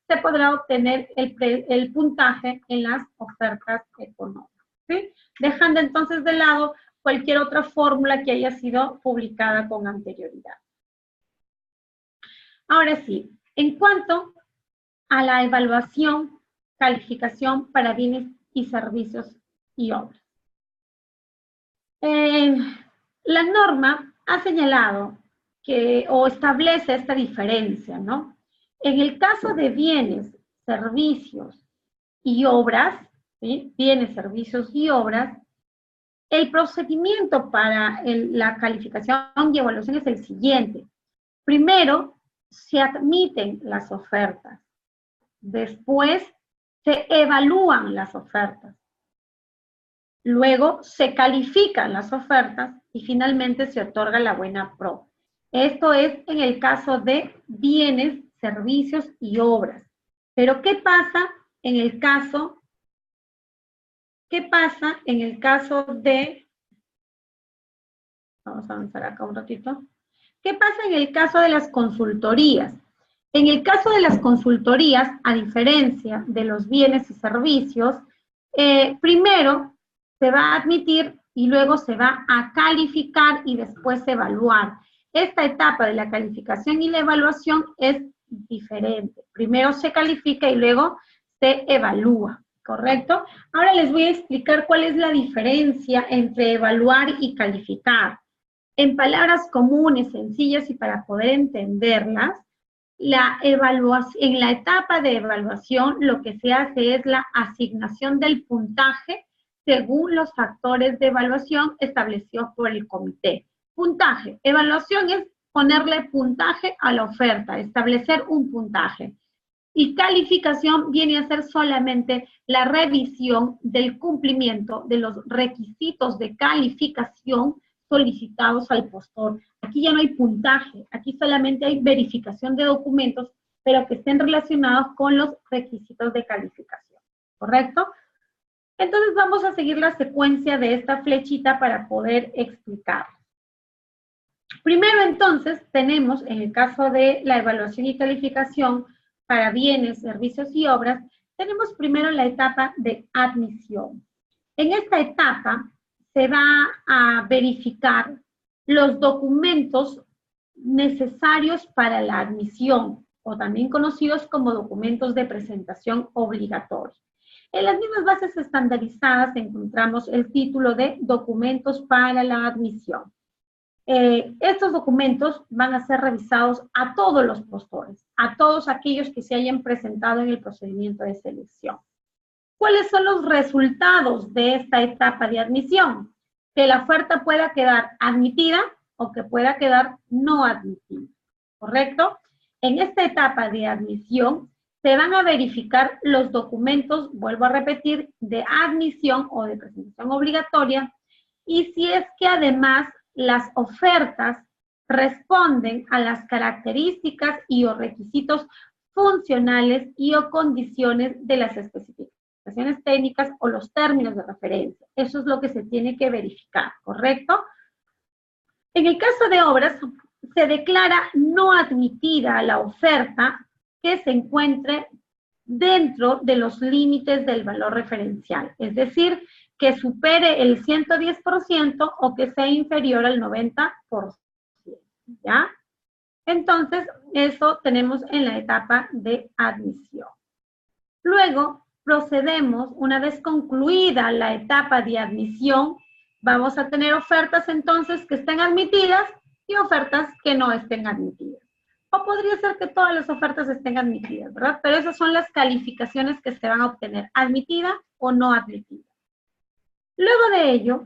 se podrá obtener el puntaje en las ofertas económicas, ¿sí? Dejando entonces de lado cualquier otra fórmula que haya sido publicada con anterioridad. Ahora sí, en cuanto a la evaluación, calificación para bienes y servicios y obras. La norma ha señalado que, o establece esta diferencia, ¿no? En el caso de bienes, servicios y obras, ¿sí? Bienes, servicios y obras, el procedimiento para la calificación y evaluación es el siguiente. Primero, se admiten las ofertas. Después, se evalúan las ofertas. Luego, se califican las ofertas y finalmente se otorga la buena pro. Esto es en el caso de bienes, servicios y obras. Pero, ¿qué pasa en el caso de Vamos a avanzar acá un ratito. ¿Qué pasa en el caso de las consultorías? En el caso de las consultorías, a diferencia de los bienes y servicios, primero se va a admitir y luego se va a calificar y después evaluar. Esta etapa de la calificación y la evaluación es diferente. Primero se califica y luego se evalúa, ¿correcto? Ahora les voy a explicar cuál es la diferencia entre evaluar y calificar. En palabras comunes, sencillas y para poder entenderlas, en la etapa de evaluación lo que se hace es la asignación del puntaje según los factores de evaluación establecidos por el comité. Puntaje. Evaluación es ponerle puntaje a la oferta, establecer un puntaje. Y calificación viene a ser solamente la revisión del cumplimiento de los requisitos de calificación solicitados al postor. Aquí ya no hay puntaje, aquí solamente hay verificación de documentos, pero que estén relacionados con los requisitos de calificación, ¿correcto? Entonces vamos a seguir la secuencia de esta flechita para poder explicar. Primero entonces tenemos, en el caso de la evaluación y calificación para bienes, servicios y obras, tenemos primero la etapa de admisión. En esta etapa se va a verificar los documentos necesarios para la admisión, o también conocidos como documentos de presentación obligatorios. En las mismas bases estandarizadas encontramos el título de documentos para la admisión. Estos documentos van a ser revisados a todos los postores, a todos aquellos que se hayan presentado en el procedimiento de selección. ¿Cuáles son los resultados de esta etapa de admisión? Que la oferta pueda quedar admitida o que pueda quedar no admitida, ¿correcto? En esta etapa de admisión se van a verificar los documentos, vuelvo a repetir, de admisión o de presentación obligatoria, y si es que además las ofertas responden a las características y o requisitos funcionales y o condiciones de las especificaciones técnicas o los términos de referencia. Eso es lo que se tiene que verificar, ¿correcto? En el caso de obras, se declara no admitida la oferta que se encuentre dentro de los límites del valor referencial, es decir, que supere el 110% o que sea inferior al 90%, ¿ya? Entonces, eso tenemos en la etapa de admisión. Luego, procedemos, una vez concluida la etapa de admisión, vamos a tener ofertas entonces que estén admitidas y ofertas que no estén admitidas. O podría ser que todas las ofertas estén admitidas, ¿verdad? Pero esas son las calificaciones que se van a obtener, admitida o no admitida. Luego de ello,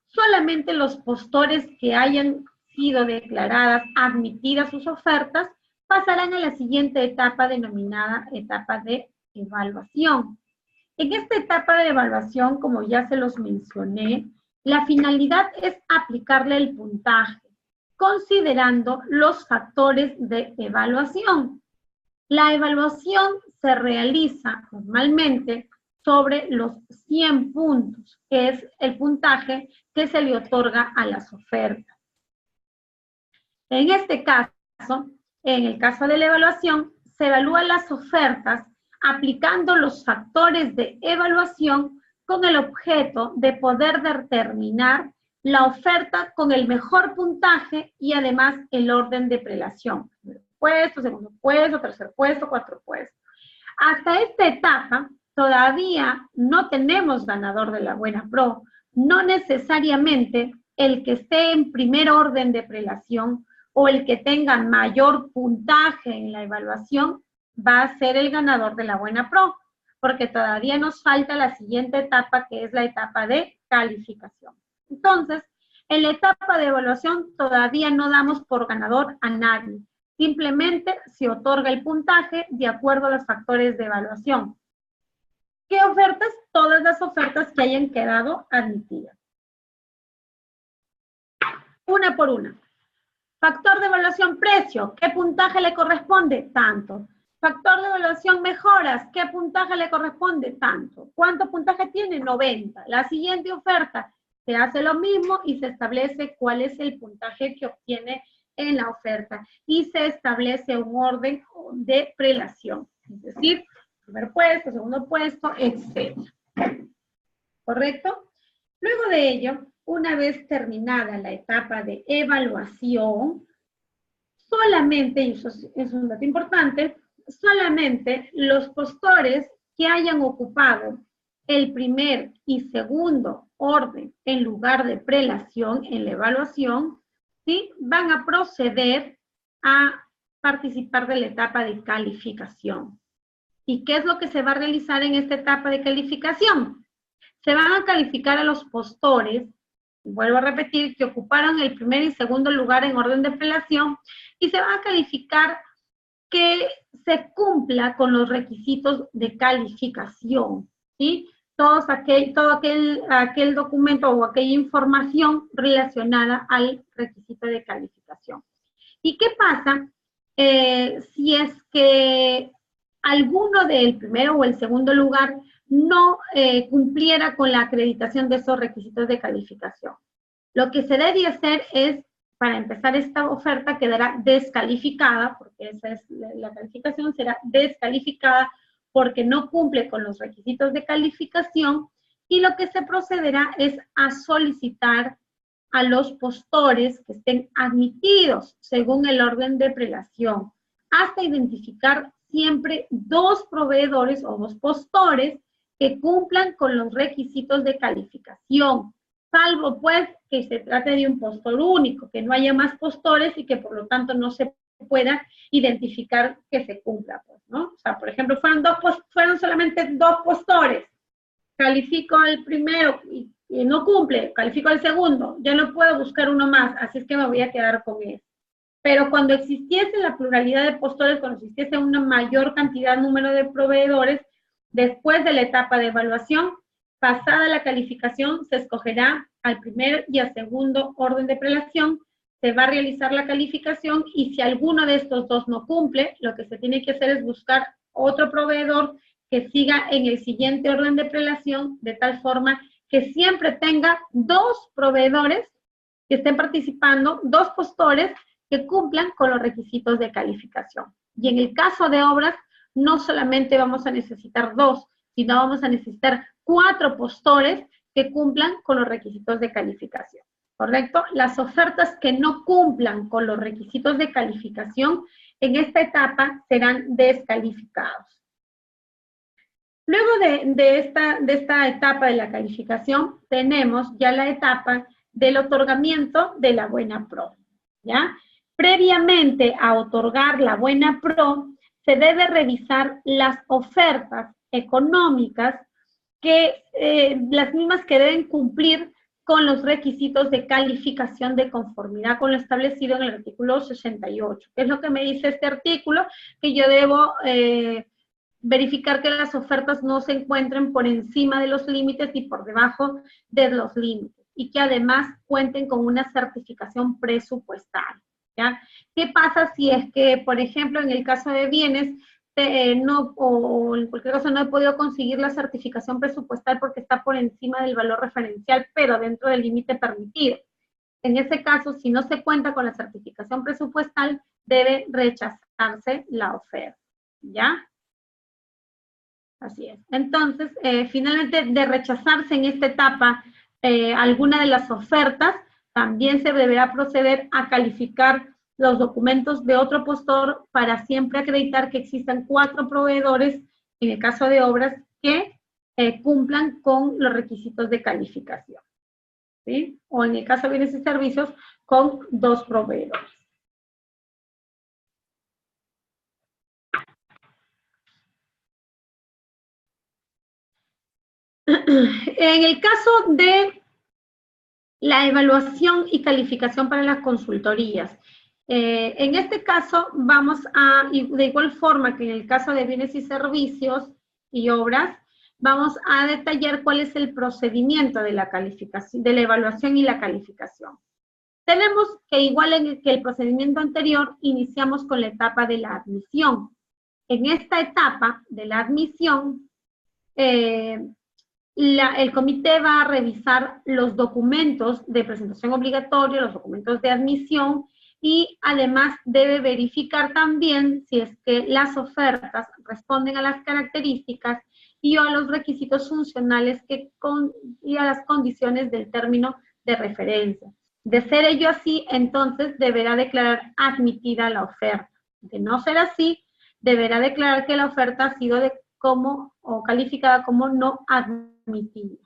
solamente los postores que hayan sido declaradas admitidas sus ofertas pasarán a la siguiente etapa denominada etapa de evaluación. En esta etapa de evaluación, como ya se los mencioné, la finalidad es aplicarle el puntaje, considerando los factores de evaluación. La evaluación se realiza normalmente sobre los 100 puntos, que es el puntaje que se le otorga a las ofertas. En este caso, en el caso de la evaluación, se evalúan las ofertas aplicando los factores de evaluación con el objeto de poder determinar la oferta con el mejor puntaje y además el orden de prelación. Primer puesto, segundo puesto, tercer puesto, cuarto puesto. Hasta esta etapa todavía no tenemos ganador de la Buena Pro. No necesariamente el que esté en primer orden de prelación o el que tenga mayor puntaje en la evaluación va a ser el ganador de la Buena Pro, porque todavía nos falta la siguiente etapa, que es la etapa de calificación. Entonces, en la etapa de evaluación todavía no damos por ganador a nadie. Simplemente se otorga el puntaje de acuerdo a los factores de evaluación. ¿Qué ofertas? Todas las ofertas que hayan quedado admitidas. Una por una. Factor de evaluación precio. ¿Qué puntaje le corresponde? Tanto. Factor de evaluación mejoras. ¿Qué puntaje le corresponde? Tanto. ¿Cuánto puntaje tiene? 90. La siguiente oferta se hace lo mismo y se establece cuál es el puntaje que obtiene en la oferta. Y se establece un orden de prelación, es decir, primer puesto, segundo puesto, etc. ¿Correcto? Luego de ello, una vez terminada la etapa de evaluación, solamente, y eso es un dato importante, solamente los postores que hayan ocupado el primer y segundo orden en lugar de prelación en la evaluación, ¿sí?, van a proceder a participar de la etapa de calificación. ¿Y qué es lo que se va a realizar en esta etapa de calificación? Se van a calificar a los postores, vuelvo a repetir, que ocuparon el primer y segundo lugar en orden de prelación, y se va a calificar que se cumpla con los requisitos de calificación, ¿sí? Todo aquel documento o aquella información relacionada al requisito de calificación. ¿Y qué pasa si es que alguno del primero o el segundo lugar no cumpliera con la acreditación de esos requisitos de calificación? Lo que se debe hacer es, para empezar esta oferta, quedará descalificada, porque esa es la calificación, será descalificada porque no cumple con los requisitos de calificación, y lo que se procederá es a solicitar a los postores que estén admitidos según el orden de prelación, hasta identificar siempre 2 proveedores o 2 postores que cumplan con los requisitos de calificación, salvo pues que se trate de un postor único, que no haya más postores y que por lo tanto no se pueda identificar que se cumpla, pues, ¿no? O sea, por ejemplo, fueron solamente 2 postores, califico al primero y no cumple, califico al segundo, ya no puedo buscar uno más, así es que me voy a quedar con él. Pero cuando existiese la pluralidad de postores, cuando existiese una mayor cantidad, número de proveedores, después de la etapa de evaluación, pasada la calificación, se escogerá al primer y al segundo orden de prelación, se va a realizar la calificación, y si alguno de estos 2 no cumple, lo que se tiene que hacer es buscar otro proveedor que siga en el siguiente orden de prelación, de tal forma que siempre tenga 2 proveedores que estén participando, 2 postores que cumplan con los requisitos de calificación. Y en el caso de obras, no solamente vamos a necesitar 2, sino vamos a necesitar 4 postores que cumplan con los requisitos de calificación, ¿correcto? Las ofertas que no cumplan con los requisitos de calificación en esta etapa serán descalificados. Luego de esta etapa de la calificación, tenemos ya la etapa del otorgamiento de la buena pro, ¿ya? Previamente a otorgar la buena pro, se debe revisar las ofertas económicas, las mismas que deben cumplir con los requisitos de calificación de conformidad con lo establecido en el artículo 68. ¿Qué es lo que me dice este artículo? Que yo debo verificar que las ofertas no se encuentren por encima de los límites y por debajo de los límites, y que además cuenten con una certificación presupuestal, ¿ya? ¿Qué pasa si es que, por ejemplo, en el caso de bienes, o en cualquier caso no he podido conseguir la certificación presupuestal porque está por encima del valor referencial, pero dentro del límite permitido? En ese caso, si no se cuenta con la certificación presupuestal, debe rechazarse la oferta, ¿ya? Así es. Entonces, finalmente, de rechazarse en esta etapa alguna de las ofertas, también se deberá proceder a calificar los documentos de otro postor para siempre acreditar que existan 4 proveedores, en el caso de obras, que cumplan con los requisitos de calificación, ¿sí? O en el caso de bienes y servicios, con 2 proveedores. En el caso de la evaluación y calificación para las consultorías, en este caso vamos a, de igual forma que en el caso de bienes y servicios y obras, vamos a detallar cuál es el procedimiento de la calificación, de la evaluación y la calificación. Tenemos que, igual que el procedimiento anterior, iniciamos con la etapa de la admisión. En esta etapa de la admisión, el comité va a revisar los documentos de presentación obligatoria, los documentos de admisión, y además debe verificar también si es que las ofertas responden a las características y a los requisitos funcionales y a las condiciones del término de referencia. De ser ello así, entonces deberá declarar admitida la oferta. De no ser así, deberá declarar que la oferta ha sido calificada como no admitida.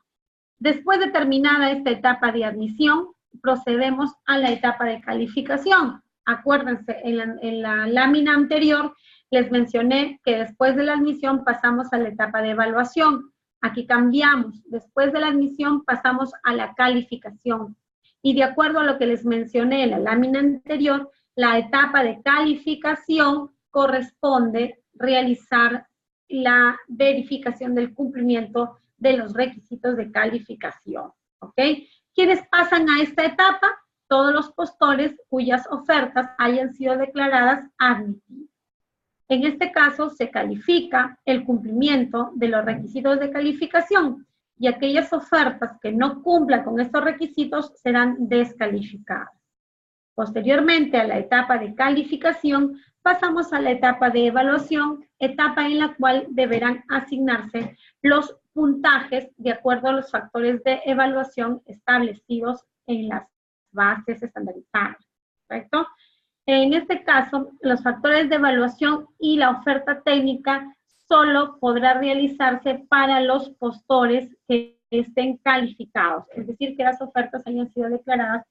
Después de terminada esta etapa de admisión, procedemos a la etapa de calificación. Acuérdense, en la lámina anterior les mencioné que después de la admisión pasamos a la etapa de evaluación. Aquí cambiamos. Después de la admisión pasamos a la calificación. Y de acuerdo a lo que les mencioné en la lámina anterior, la etapa de calificación corresponde realizar la verificación del cumplimiento de los requisitos de calificación. ¿Ok? ¿Quiénes pasan a esta etapa? Todos los postores cuyas ofertas hayan sido declaradas admitidas. En este caso, se califica el cumplimiento de los requisitos de calificación y aquellas ofertas que no cumplan con estos requisitos serán descalificadas. Posteriormente a la etapa de calificación, pasamos a la etapa de evaluación, etapa en la cual deberán asignarse los puntajes de acuerdo a los factores de evaluación establecidos en las bases estandarizadas, ¿correcto? En este caso, los factores de evaluación y la oferta técnica solo podrá realizarse para los postores que estén calificados, es decir, que las ofertas hayan sido declaradas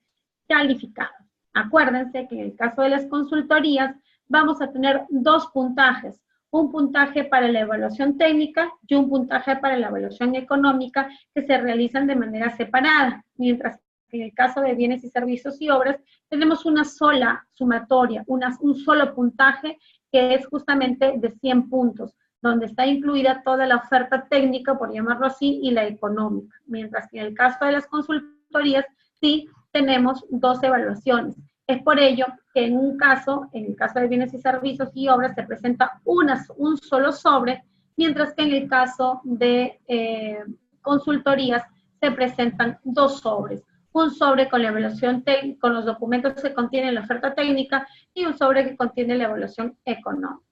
calificadas. Acuérdense que en el caso de las consultorías vamos a tener dos puntajes, un puntaje para la evaluación técnica y un puntaje para la evaluación económica que se realizan de manera separada, mientras que en el caso de bienes y servicios y obras tenemos una sola sumatoria, un solo puntaje que es justamente de 100 puntos, donde está incluida toda la oferta técnica, por llamarlo así, y la económica, mientras que en el caso de las consultorías sí tenemos dos evaluaciones. Es por ello que en el caso de bienes y servicios y obras, se presenta un solo sobre, mientras que en el caso de consultorías se presentan dos sobres. Un sobre con la evaluación técnica, con los documentos que contiene la oferta técnica, y un sobre que contiene la evaluación económica.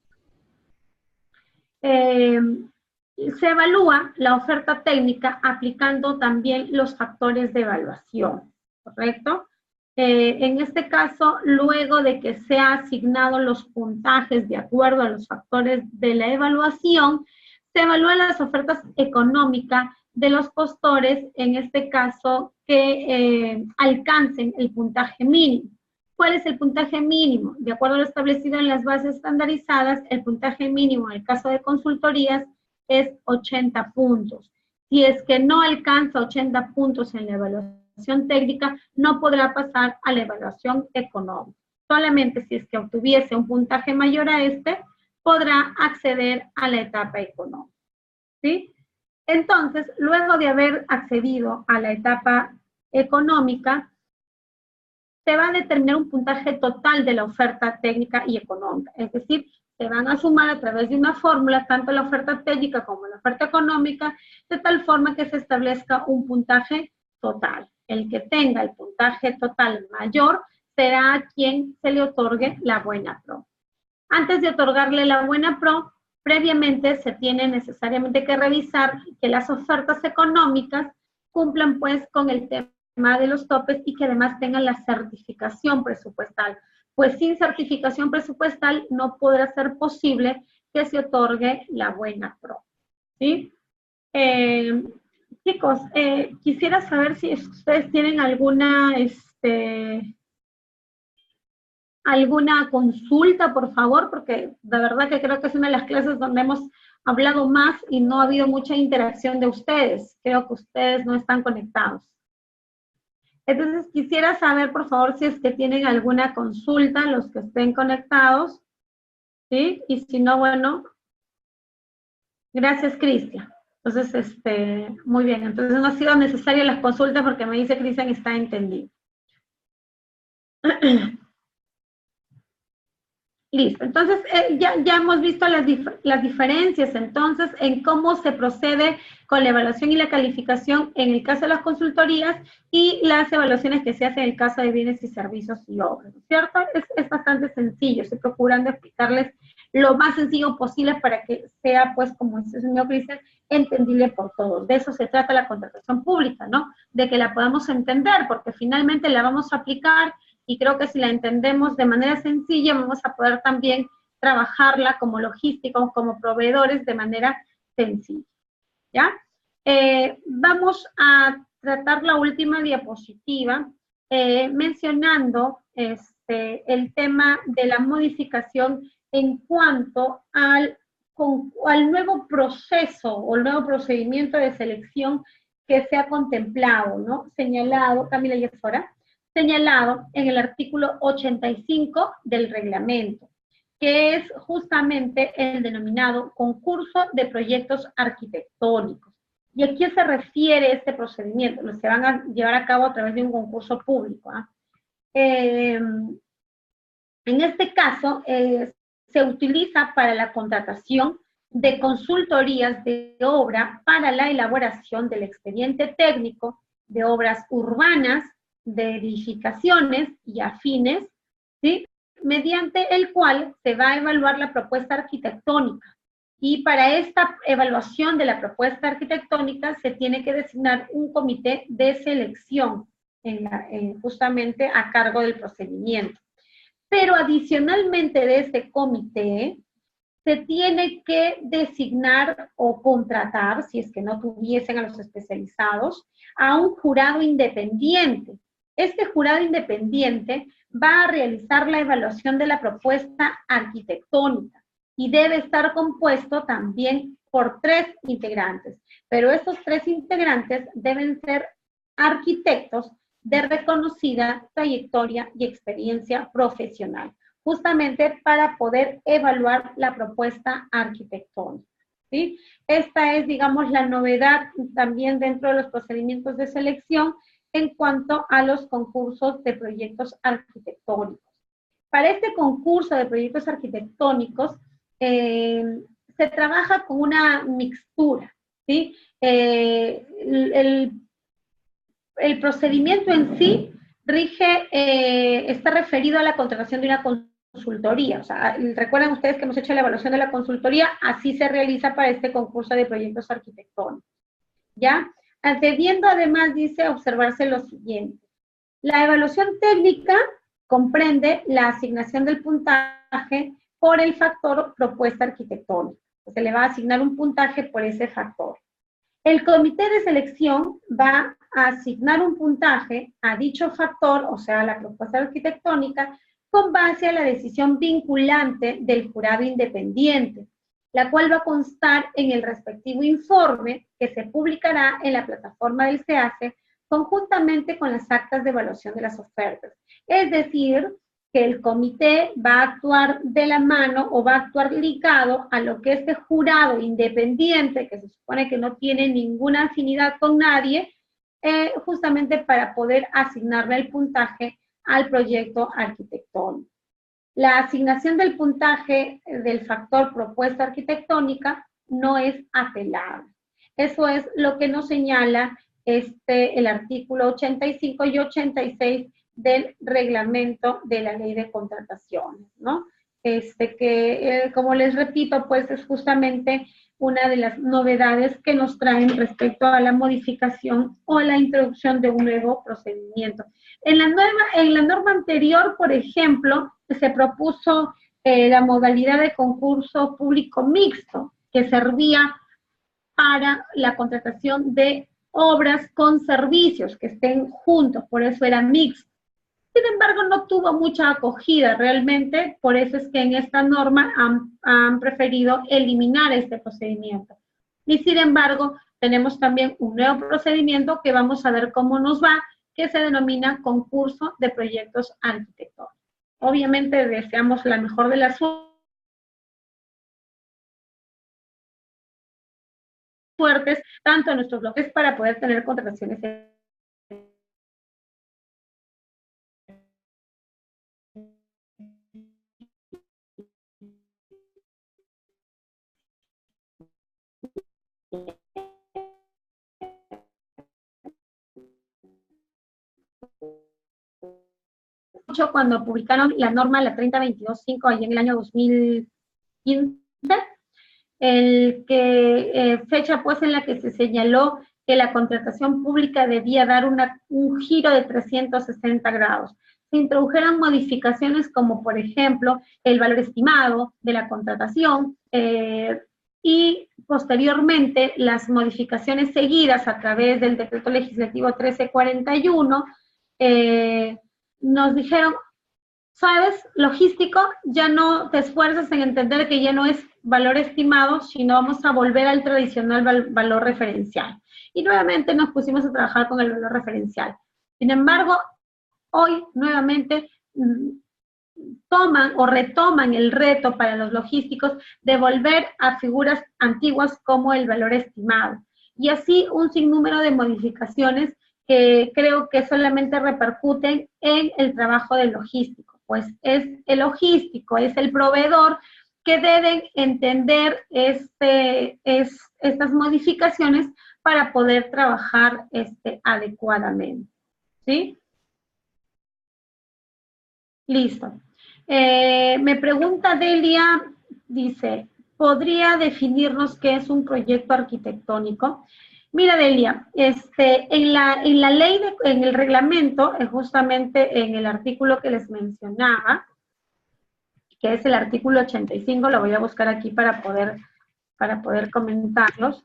Se evalúa la oferta técnica aplicando también los factores de evaluación, ¿correcto? En este caso, luego de que se han asignado los puntajes de acuerdo a los factores de la evaluación, se evalúan las ofertas económicas de los postores, en este caso, que alcancen el puntaje mínimo. ¿Cuál es el puntaje mínimo? De acuerdo a lo establecido en las bases estandarizadas, el puntaje mínimo en el caso de consultorías es 80 puntos. Si es que no alcanza 80 puntos en la evaluación técnica, no podrá pasar a la evaluación económica. Solamente si es que obtuviese un puntaje mayor a este, podrá acceder a la etapa económica. ¿Sí? Entonces, luego de haber accedido a la etapa económica, se va a determinar un puntaje total de la oferta técnica y económica. Es decir, se van a sumar a través de una fórmula tanto la oferta técnica como la oferta económica, de tal forma que se establezca un puntaje total. El que tenga el puntaje total mayor será a quien se le otorgue la buena pro. Antes de otorgarle la buena pro, previamente se tiene necesariamente que revisar que las ofertas económicas cumplan pues con el tema de los topes y que además tengan la certificación presupuestal. Pues sin certificación presupuestal no podrá ser posible que se otorgue la buena pro. ¿Sí? Chicos, quisiera saber si ustedes tienen alguna consulta, por favor, porque de verdad que creo que es una de las clases donde hemos hablado más y no ha habido mucha interacción de ustedes. Creo que ustedes no están conectados. Entonces, quisiera saber, por favor, si es que tienen alguna consulta, los que estén conectados, ¿sí? Y si no, bueno, gracias, Cristian. Entonces, muy bien. Entonces, no ha sido necesaria las consultas porque me dice Cristian está entendido. Listo, entonces ya hemos visto las diferencias entonces en cómo se procede con la evaluación y la calificación en el caso de las consultorías y las evaluaciones que se hacen en el caso de bienes y servicios y obras, ¿cierto? Es bastante sencillo, estoy procurando explicarles lo más sencillo posible para que sea, pues, como dice el señor Cristian, entendible por todos. De eso se trata la contratación pública, ¿no? De que la podamos entender, porque finalmente la vamos a aplicar y creo que si la entendemos de manera sencilla, vamos a poder también trabajarla como logísticos, como proveedores de manera sencilla, ¿ya? Vamos a tratar la última diapositiva mencionando el tema de la modificación en cuanto al nuevo proceso o el nuevo procedimiento de selección que se ha contemplado, ¿no? Señalado, Camila y Yesora, señalado en el artículo 85 del reglamento, que es justamente el denominado concurso de proyectos arquitectónicos. ¿Y a qué se refiere este procedimiento? Los que van a llevar a cabo a través de un concurso público. En este caso, se utiliza para la contratación de consultorías de obra para la elaboración del expediente técnico de obras urbanas, de edificaciones y afines, ¿sí? Mediante el cual se va a evaluar la propuesta arquitectónica. Y para esta evaluación de la propuesta arquitectónica se tiene que designar un comité de selección justamente a cargo del procedimiento. Pero adicionalmente de este comité, se tiene que designar o contratar, si es que no tuviesen a los especializados, a un jurado independiente. Este jurado independiente va a realizar la evaluación de la propuesta arquitectónica y debe estar compuesto también por 3 integrantes, pero estos 3 integrantes deben ser arquitectos de reconocida trayectoria y experiencia profesional, justamente para poder evaluar la propuesta arquitectónica, ¿sí? Esta es, digamos, la novedad también dentro de los procedimientos de selección en cuanto a los concursos de proyectos arquitectónicos. Para este concurso de proyectos arquitectónicos, se trabaja con una mixtura, ¿sí? El procedimiento en sí está referido a la contratación de una consultoría. O sea, recuerden ustedes que hemos hecho la evaluación de la consultoría, así se realiza para este concurso de proyectos arquitectónicos. ¿Ya? Debiendo además, dice, observarse lo siguiente. La evaluación técnica comprende la asignación del puntaje por el factor propuesta arquitectónica. Se le va a asignar un puntaje por ese factor. El comité de selección va a asignar un puntaje a dicho factor, o sea, a la propuesta arquitectónica, con base a la decisión vinculante del jurado independiente, la cual va a constar en el respectivo informe que se publicará en la plataforma del SEACE conjuntamente con las actas de evaluación de las ofertas. Es decir, que el comité va a actuar de la mano o va a actuar ligado a lo que este jurado independiente, que se supone que no tiene ninguna afinidad con nadie, justamente para poder asignarle el puntaje al proyecto arquitectónico. La asignación del puntaje del factor propuesta arquitectónica no es apelable. Eso es lo que nos señala el artículo 85 y 86 del reglamento de la ley de contrataciones, ¿no? Como les repito, pues es justamente una de las novedades que nos traen respecto a la modificación o la introducción de un nuevo procedimiento. En la norma anterior, por ejemplo, se propuso la modalidad de concurso público mixto, que servía para la contratación de obras con servicios que estén juntos, por eso era mixto. Sin embargo, no tuvo mucha acogida realmente, por eso es que en esta norma han preferido eliminar este procedimiento. Y sin embargo, tenemos también un nuevo procedimiento que vamos a ver cómo nos va, que se denomina concurso de proyectos arquitectónicos. Obviamente deseamos la mejor de las suertes, tanto en nuestros bloques para poder tener contrataciones cuando publicaron la norma, la 3022.5, allá en el año 2015, fecha pues en la que se señaló que la contratación pública debía dar un giro de 360 grados. Se introdujeron modificaciones como, por ejemplo, el valor estimado de la contratación, y posteriormente las modificaciones seguidas a través del decreto legislativo 1341, nos dijeron, ¿sabes? Logístico, ya no te esfuerzas en entender que ya no es valor estimado, sino vamos a volver al tradicional valor referencial. Y nuevamente nos pusimos a trabajar con el valor referencial. Sin embargo, hoy nuevamente toman o retoman el reto para los logísticos de volver a figuras antiguas como el valor estimado. Y así un sinnúmero de modificaciones que creo que solamente repercuten en el trabajo del logístico, pues es el logístico, es el proveedor que deben entender estas modificaciones para poder trabajar adecuadamente. ¿Sí? Listo. Me pregunta Delia, dice, ¿podría definirnos qué es un proyecto arquitectónico? Mira, Delia, en la ley, en el reglamento, justamente en el artículo que les mencionaba, que es el artículo 85, lo voy a buscar aquí para poder comentarlos,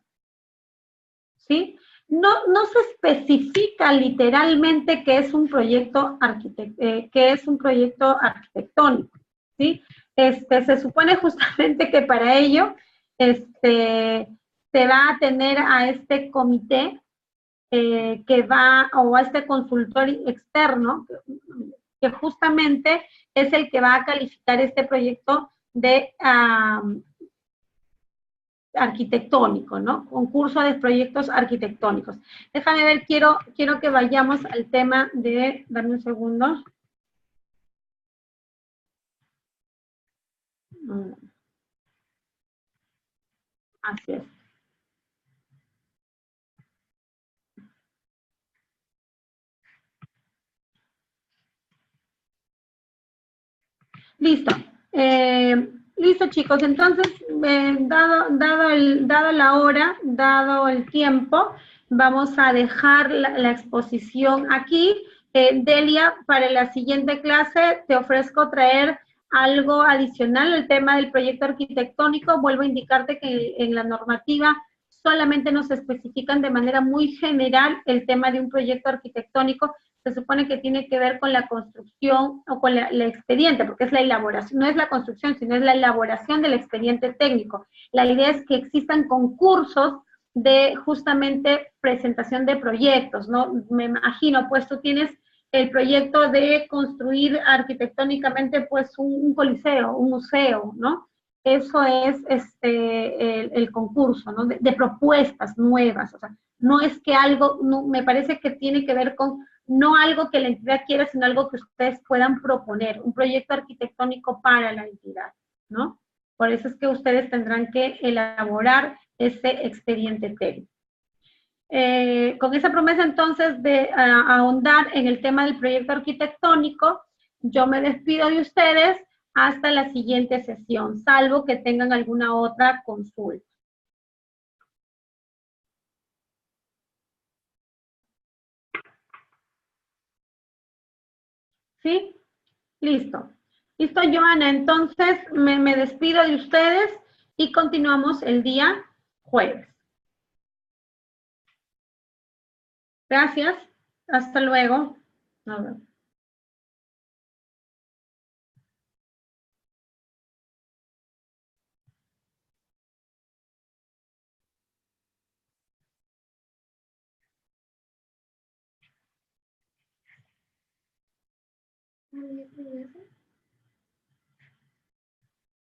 ¿sí? No se especifica literalmente qué es un proyecto arquitectónico, ¿sí? Se supone justamente que para ello se va a tener a este comité o a este consultor externo, que justamente es el que va a calificar este proyecto de arquitectónico, ¿no? Concurso de proyectos arquitectónicos. Déjame ver, quiero que vayamos al tema de, dame un segundo. Así es. Listo. Listo, chicos. Entonces, dado la hora, dado el tiempo, vamos a dejar la exposición aquí. Delia, para la siguiente clase te ofrezco traer algo adicional al tema del proyecto arquitectónico. Vuelvo a indicarte que en la normativa solamente nos especifican de manera muy general el tema de un proyecto arquitectónico. Se supone que tiene que ver con la construcción o con la expediente, porque es la elaboración, no es la construcción, sino es la elaboración del expediente técnico. La idea es que existan concursos de justamente presentación de proyectos, ¿no? Me imagino, pues tú tienes el proyecto de construir arquitectónicamente, pues un coliseo, un museo, ¿no? Eso es el concurso, ¿no? De propuestas nuevas, o sea, no es que algo, no, me parece que tiene que ver con no algo que la entidad quiera, sino algo que ustedes puedan proponer, un proyecto arquitectónico para la entidad, ¿no? Por eso es que ustedes tendrán que elaborar ese expediente técnico. Con esa promesa entonces de ahondar en el tema del proyecto arquitectónico, yo me despido de ustedes hasta la siguiente sesión, salvo que tengan alguna otra consulta. ¿Sí? Listo. Listo, Joana. Entonces, me despido de ustedes y continuamos el día jueves. Gracias. Hasta luego. Nos vemos.